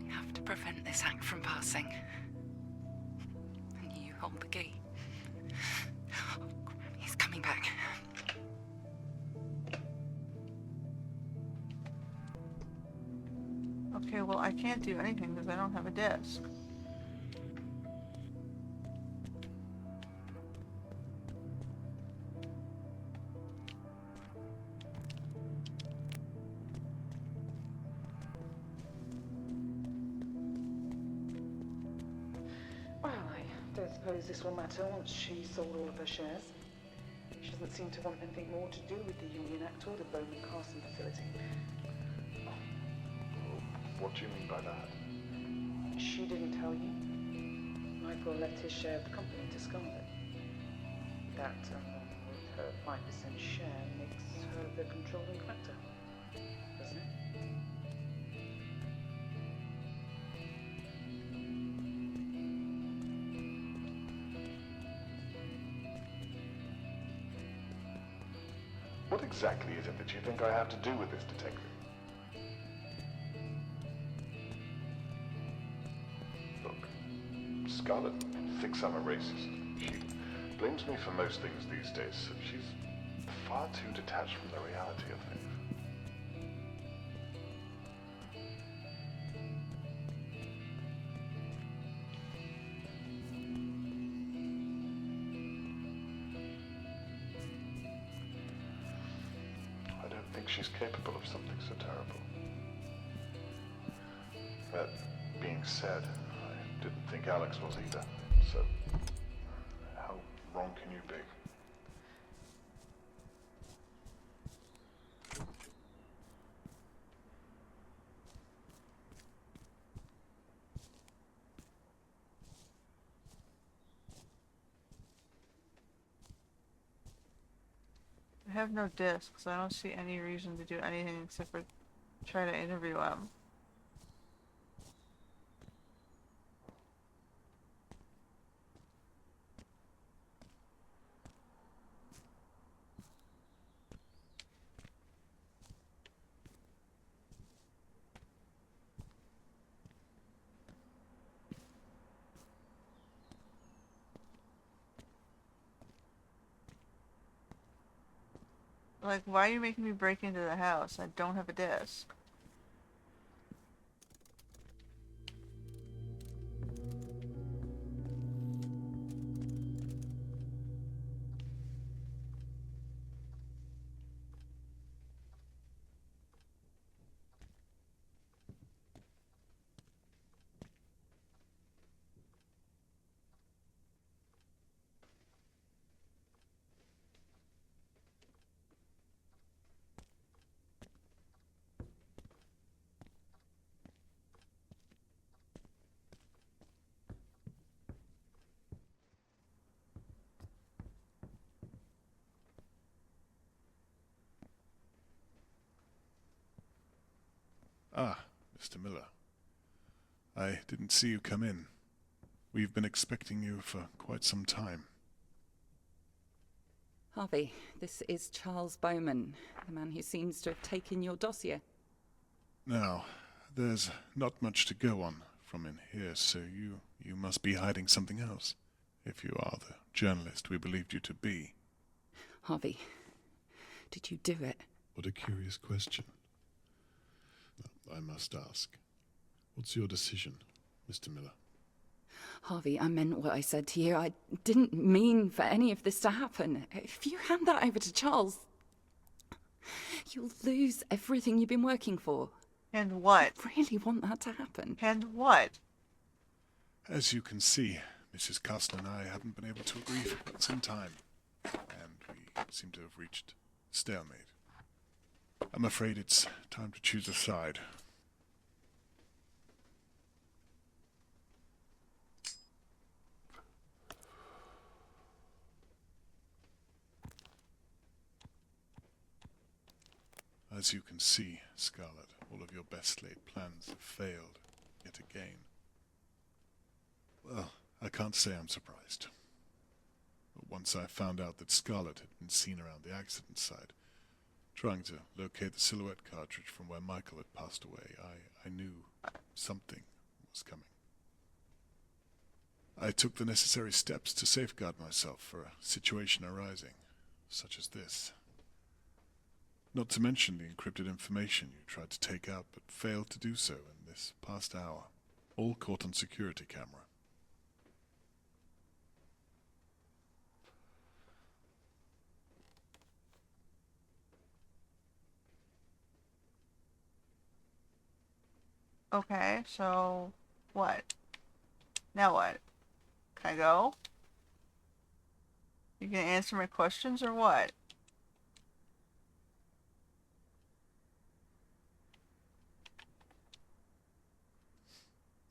We have to prevent this act from passing. And you hold the key. Oh, he's coming back. Okay, well, I can't do anything because I don't have a disc. Well, I don't suppose this will matter once she's sold all of her shares. She doesn't seem to want anything more to do with the Union Act or the Bowman Carson facility. What do you mean by that? She didn't tell you? Michael left his share of the company to Scarlett. That, with her 5% share, makes her the controlling factor, doesn't it? What exactly is it that you think I have to do with this, detective? Look, Scarlett thinks I'm a racist. She blames me for most things these days. She's far too detached from the reality of things. I don't think she's capable of something so terrible. That being said, I didn't think Alex was either. So, how wrong can you be? I have no discs. I don't see any reason to do anything except for try to interview him. Like, why are you making me break into the house? I don't have a disc. Ah, Mr. Miller. I didn't see you come in. We've been expecting you for quite some time. Harvey, this is Charles Bowman, the man who seems to have taken your dossier. Now, there's not much to go on from in here, so you must be hiding something else. If you are the journalist we believed you to be. Harvey, did you do it? What a curious question. I must ask. What's your decision, Mr. Miller? Harvey, I meant what I said to you. I didn't mean for any of this to happen. If you hand that over to Charles, you'll lose everything you've been working for. And what? I really want that to happen. And what? As you can see, Mrs. Carson and I haven't been able to agree for quite some time, and we seem to have reached stalemate. I'm afraid it's time to choose a side. As you can see, Scarlet, all of your best laid plans have failed yet again. Well, I can't say I'm surprised. But once I found out that Scarlet had been seen around the accident site, trying to locate the Silhouette cartridge from where Michael had passed away, I knew something was coming. I took the necessary steps to safeguard myself for a situation arising, such as this. Not to mention the encrypted information you tried to take out but failed to do so in this past hour, all caught on security camera. Okay, so what? Now what? Can I go? You gonna answer my questions or what?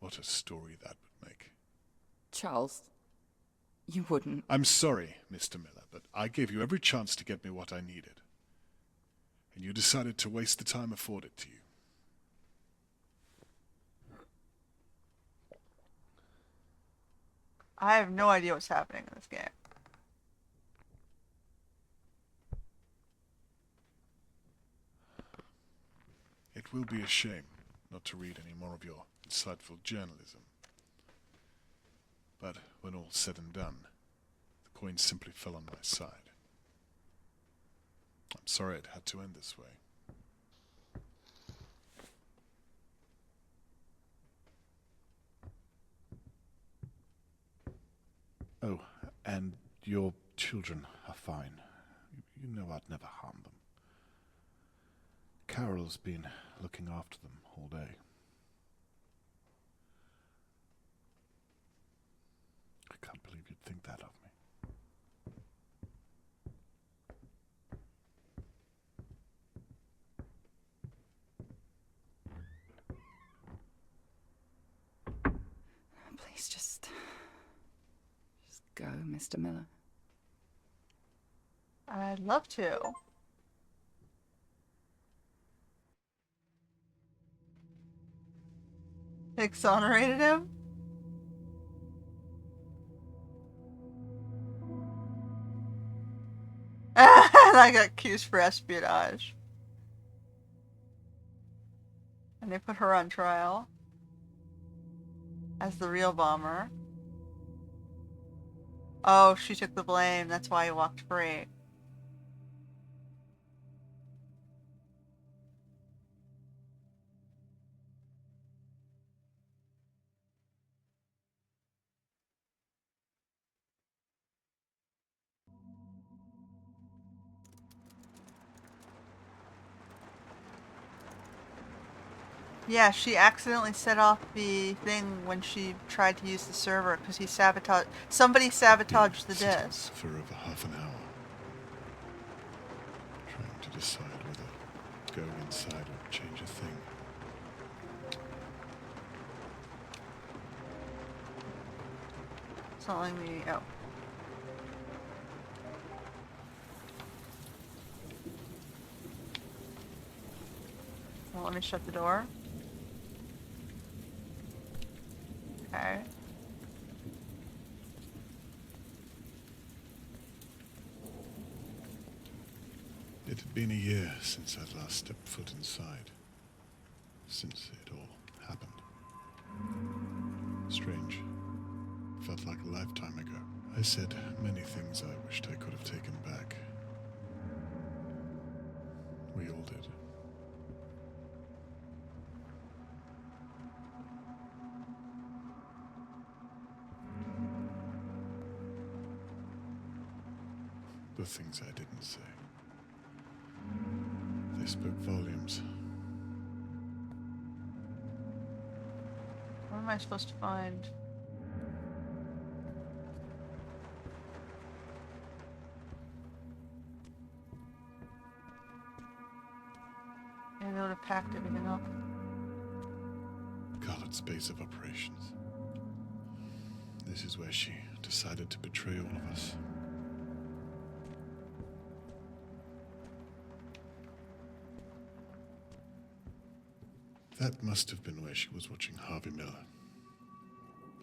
What a story that would make. Charles, you wouldn't. I'm sorry, Mr. Miller, but I gave you every chance to get me what I needed. And you decided to waste the time afforded to you. I have no idea what's happening in this game. It will be a shame not to read any more of your insightful journalism. But when all's said and done, the coin simply fell on my side. I'm sorry it had to end this way. Oh, and your children are fine. You know I'd never harm them. Carol's been looking after them all day. I can't believe you'd think that of me. Please just go, Mr. Miller. I'd love to. Exonerated him? I got accused for espionage. And they put her on trial as the real bomber. Oh, she took the blame. That's why he walked free. Yeah, she accidentally set off the thing when she tried to use the server because he sabotaged. Somebody sabotaged the disk. For over half an hour, trying to decide whether going inside would change a thing. It's not letting me. Oh. Well, let me shut the door. Okay. It had been a year since I'd last stepped foot inside. Since it all happened. Strange. Felt like a lifetime ago. I said many things I wished I could have taken back. We all did. The things I didn't say. They spoke volumes. What am I supposed to find? I would have packed everything up. Scarlet's base of operations. This is where she decided to betray all of us. That must have been where she was watching Harvey Miller.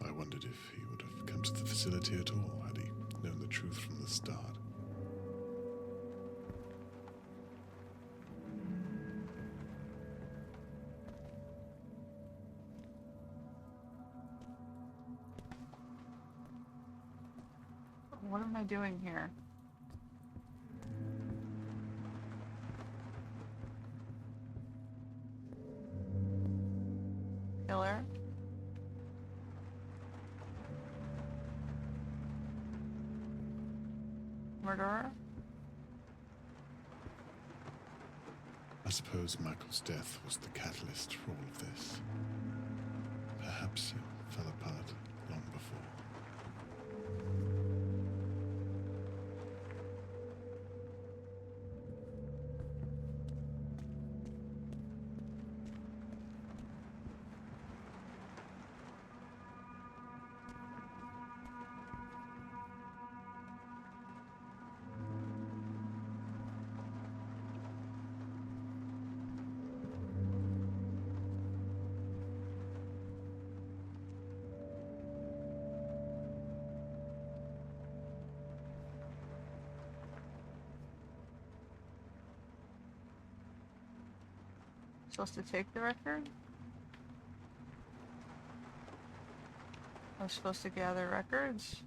I wondered if he would have come to the facility at all had he known the truth from the start. What am I doing here? Killer? Murderer? I suppose Michael's death was the catalyst for all of this. Perhaps it fell apart long before. Supposed to take the record? I was supposed to gather records?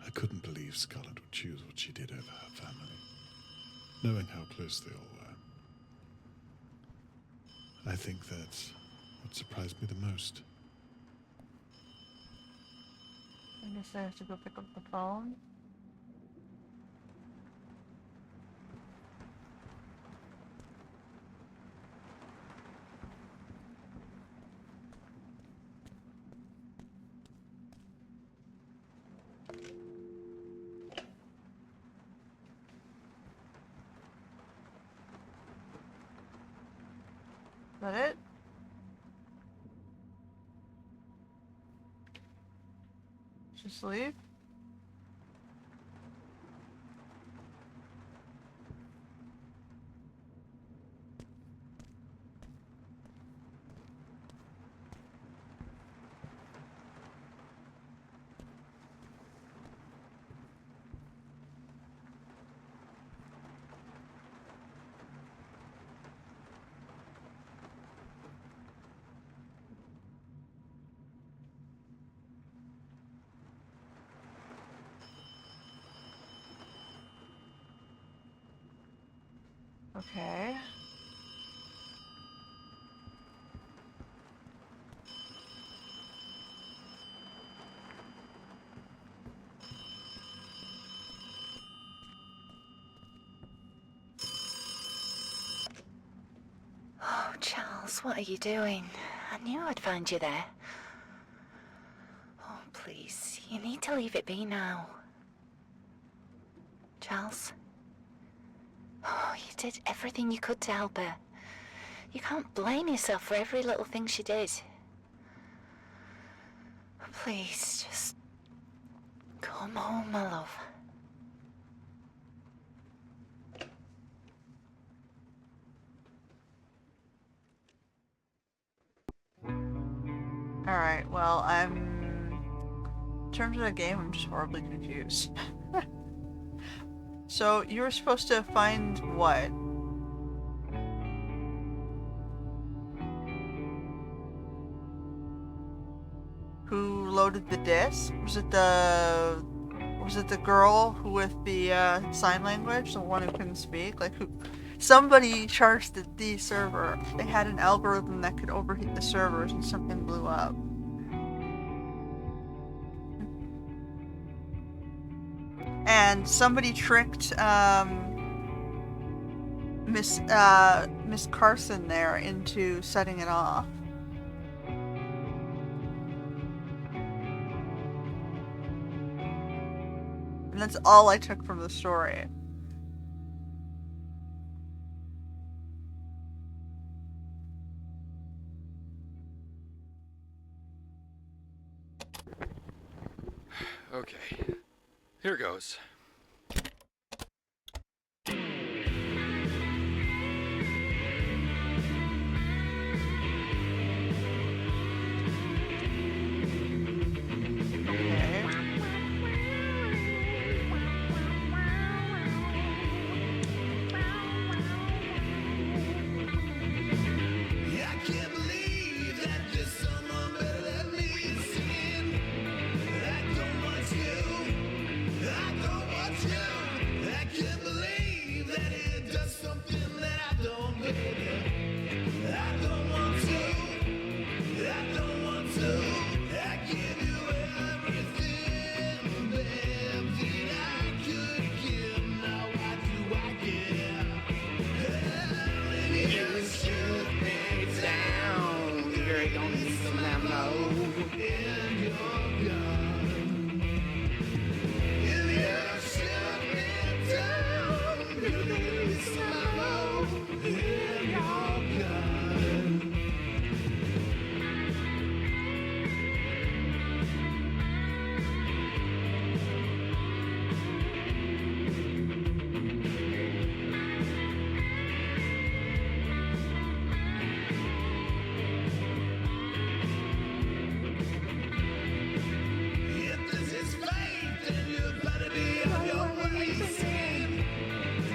I couldn't believe Scarlet would choose what she did over her family, knowing how close they all were. I think that's what surprised me the most. I guess I have to go pick up the phone. Is that it? Just leave? Okay. Oh, Charles, what are you doing? I knew I'd find you there. Oh, please, you need to leave it be now. Charles? Oh, you did everything you could to help her. You can't blame yourself for every little thing she did. Please, just come home, my love. Alright, well, in terms of the game, I'm just horribly confused. So, you were supposed to find what? Who loaded the disc? Was it the girl who with the sign language? The one who couldn't speak? Like who? Somebody charged the server. They had an algorithm that could overheat the servers and something blew up. And somebody tricked Miss Carson there into setting it off. And that's all I took from the story. Okay. Here goes.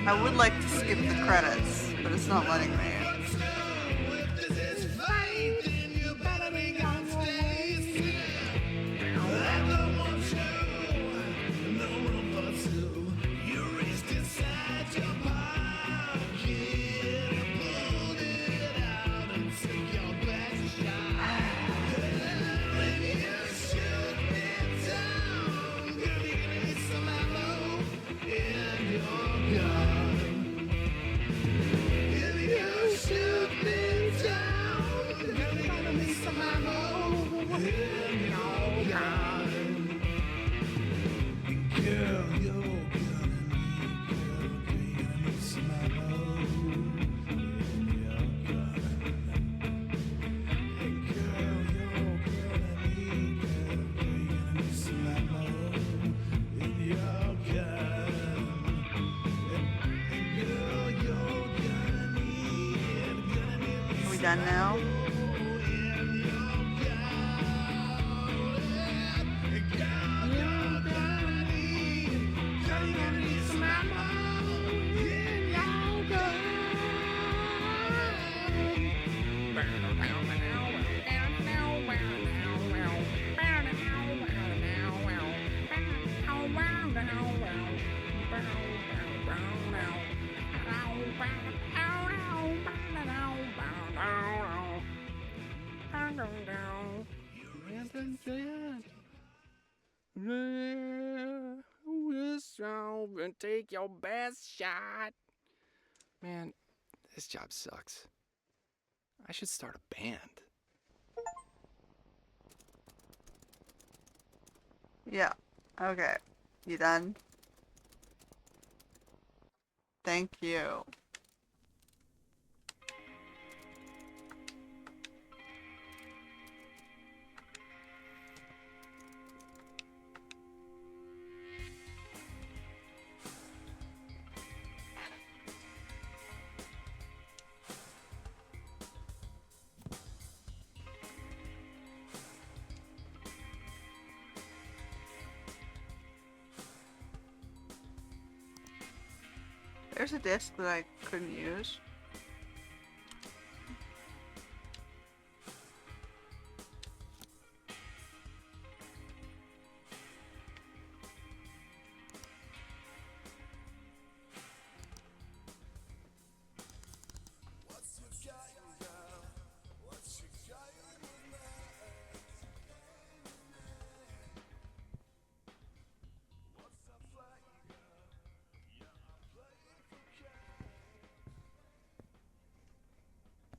I would like to skip the credits, but it's not letting me. Done now? And take your best shot. Man, this job sucks. I should start a band. Yeah. Okay. You done? Thank you. There's a disc that I couldn't use.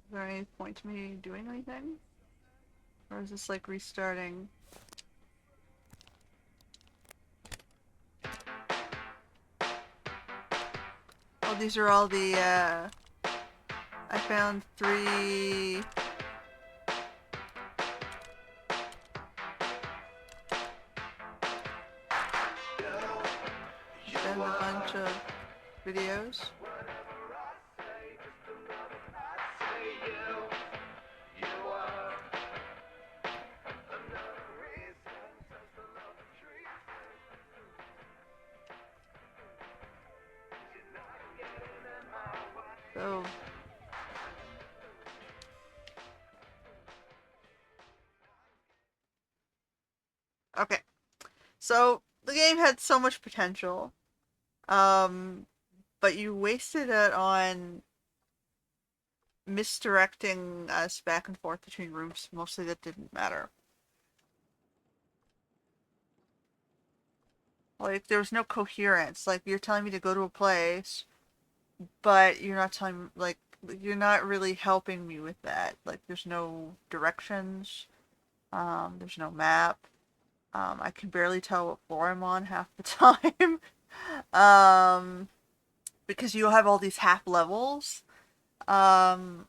Is there any point to me doing anything? Or is this like restarting? Oh, these are all the, I found 3... videos. So okay. So the game had so much potential. But you wasted it on misdirecting us back and forth between rooms, mostly that didn't matter. Like, there was no coherence. Like, you're telling me to go to a place, but you're not telling, like, you're not really helping me with that. Like, there's no directions, there's no map. I can barely tell what floor I'm on half the time. Because you have all these half levels. And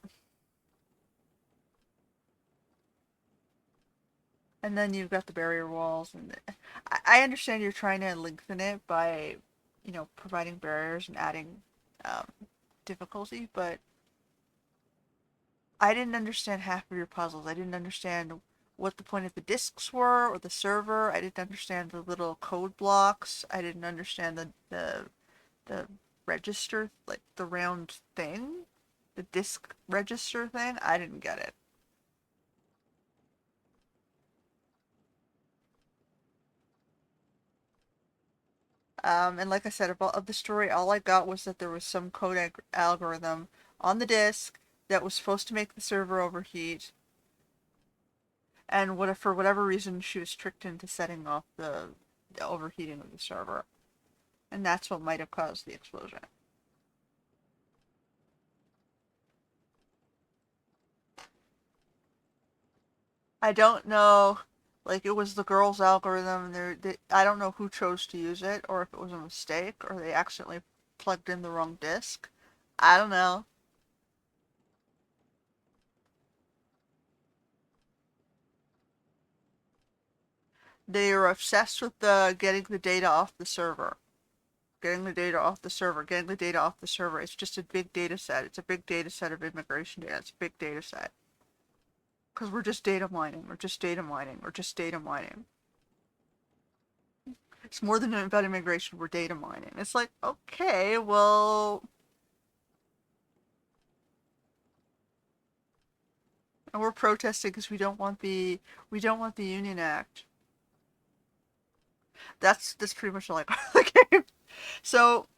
then you've got the barrier walls, and I understand you're trying to lengthen it by, providing barriers and adding difficulty, but I didn't understand half of your puzzles. I didn't understand what the point of the discs were or the server. I didn't understand the little code blocks. I didn't understand the register, like the round thing, the disc register thing. I didn't get it. And like I said, of the story, all I got was that there was some code algorithm on the disk that was supposed to make the server overheat. And for whatever reason, she was tricked into setting off the overheating of the server. And that's what might have caused the explosion. I don't know. Like, it was the girl's algorithm. I don't know who chose to use it, or if it was a mistake, or they accidentally plugged in the wrong disk. I don't know. They are obsessed with getting the data off the server. Getting the data off the server. Getting the data off the server. It's just a big data set. It's a big data set of immigration data. It's a big data set. Because we're just data mining. We're just data mining. We're just data mining. It's more than about immigration. We're data mining. It's like, okay, well... And we're protesting because we don't want the Union Act. That's pretty much all I got of the game. So,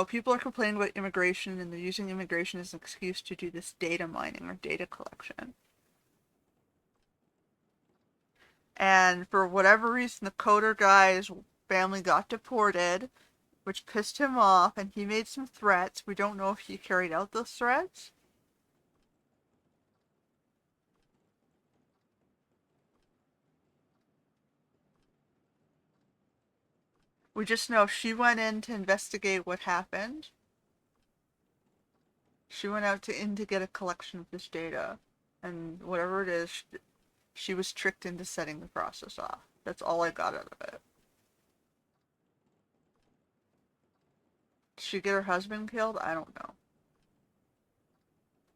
people are complaining about immigration, and they're using immigration as an excuse to do this data mining or data collection. And for whatever reason, the coder guy's family got deported, which pissed him off, and he made some threats. We don't know if he carried out those threats. We just know she went in to investigate what happened. She went out in to get a collection of this data. And whatever it is, she was tricked into setting the process off. That's all I got out of it. Did she get her husband killed? I don't know.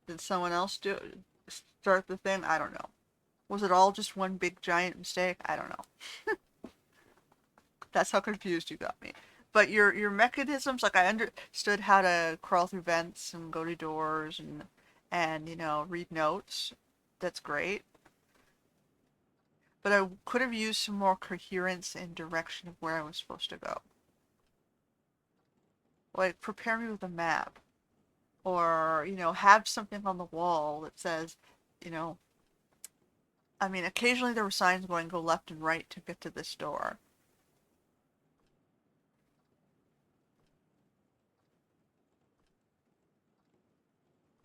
Did someone else start the thing? I don't know. Was it all just one big giant mistake? I don't know. That's how confused you got me. But your mechanisms, like I understood how to crawl through vents and go to doors and read notes. That's great. But I could have used some more coherence and direction of where I was supposed to go. Like, prepare me with a map. Or, have something on the wall that says, occasionally there were signs going go left and right to get to this door.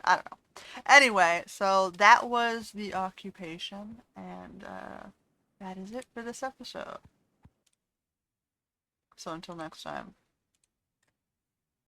I don't know. Anyway, so that was The Occupation, and that is it for this episode. So until next time.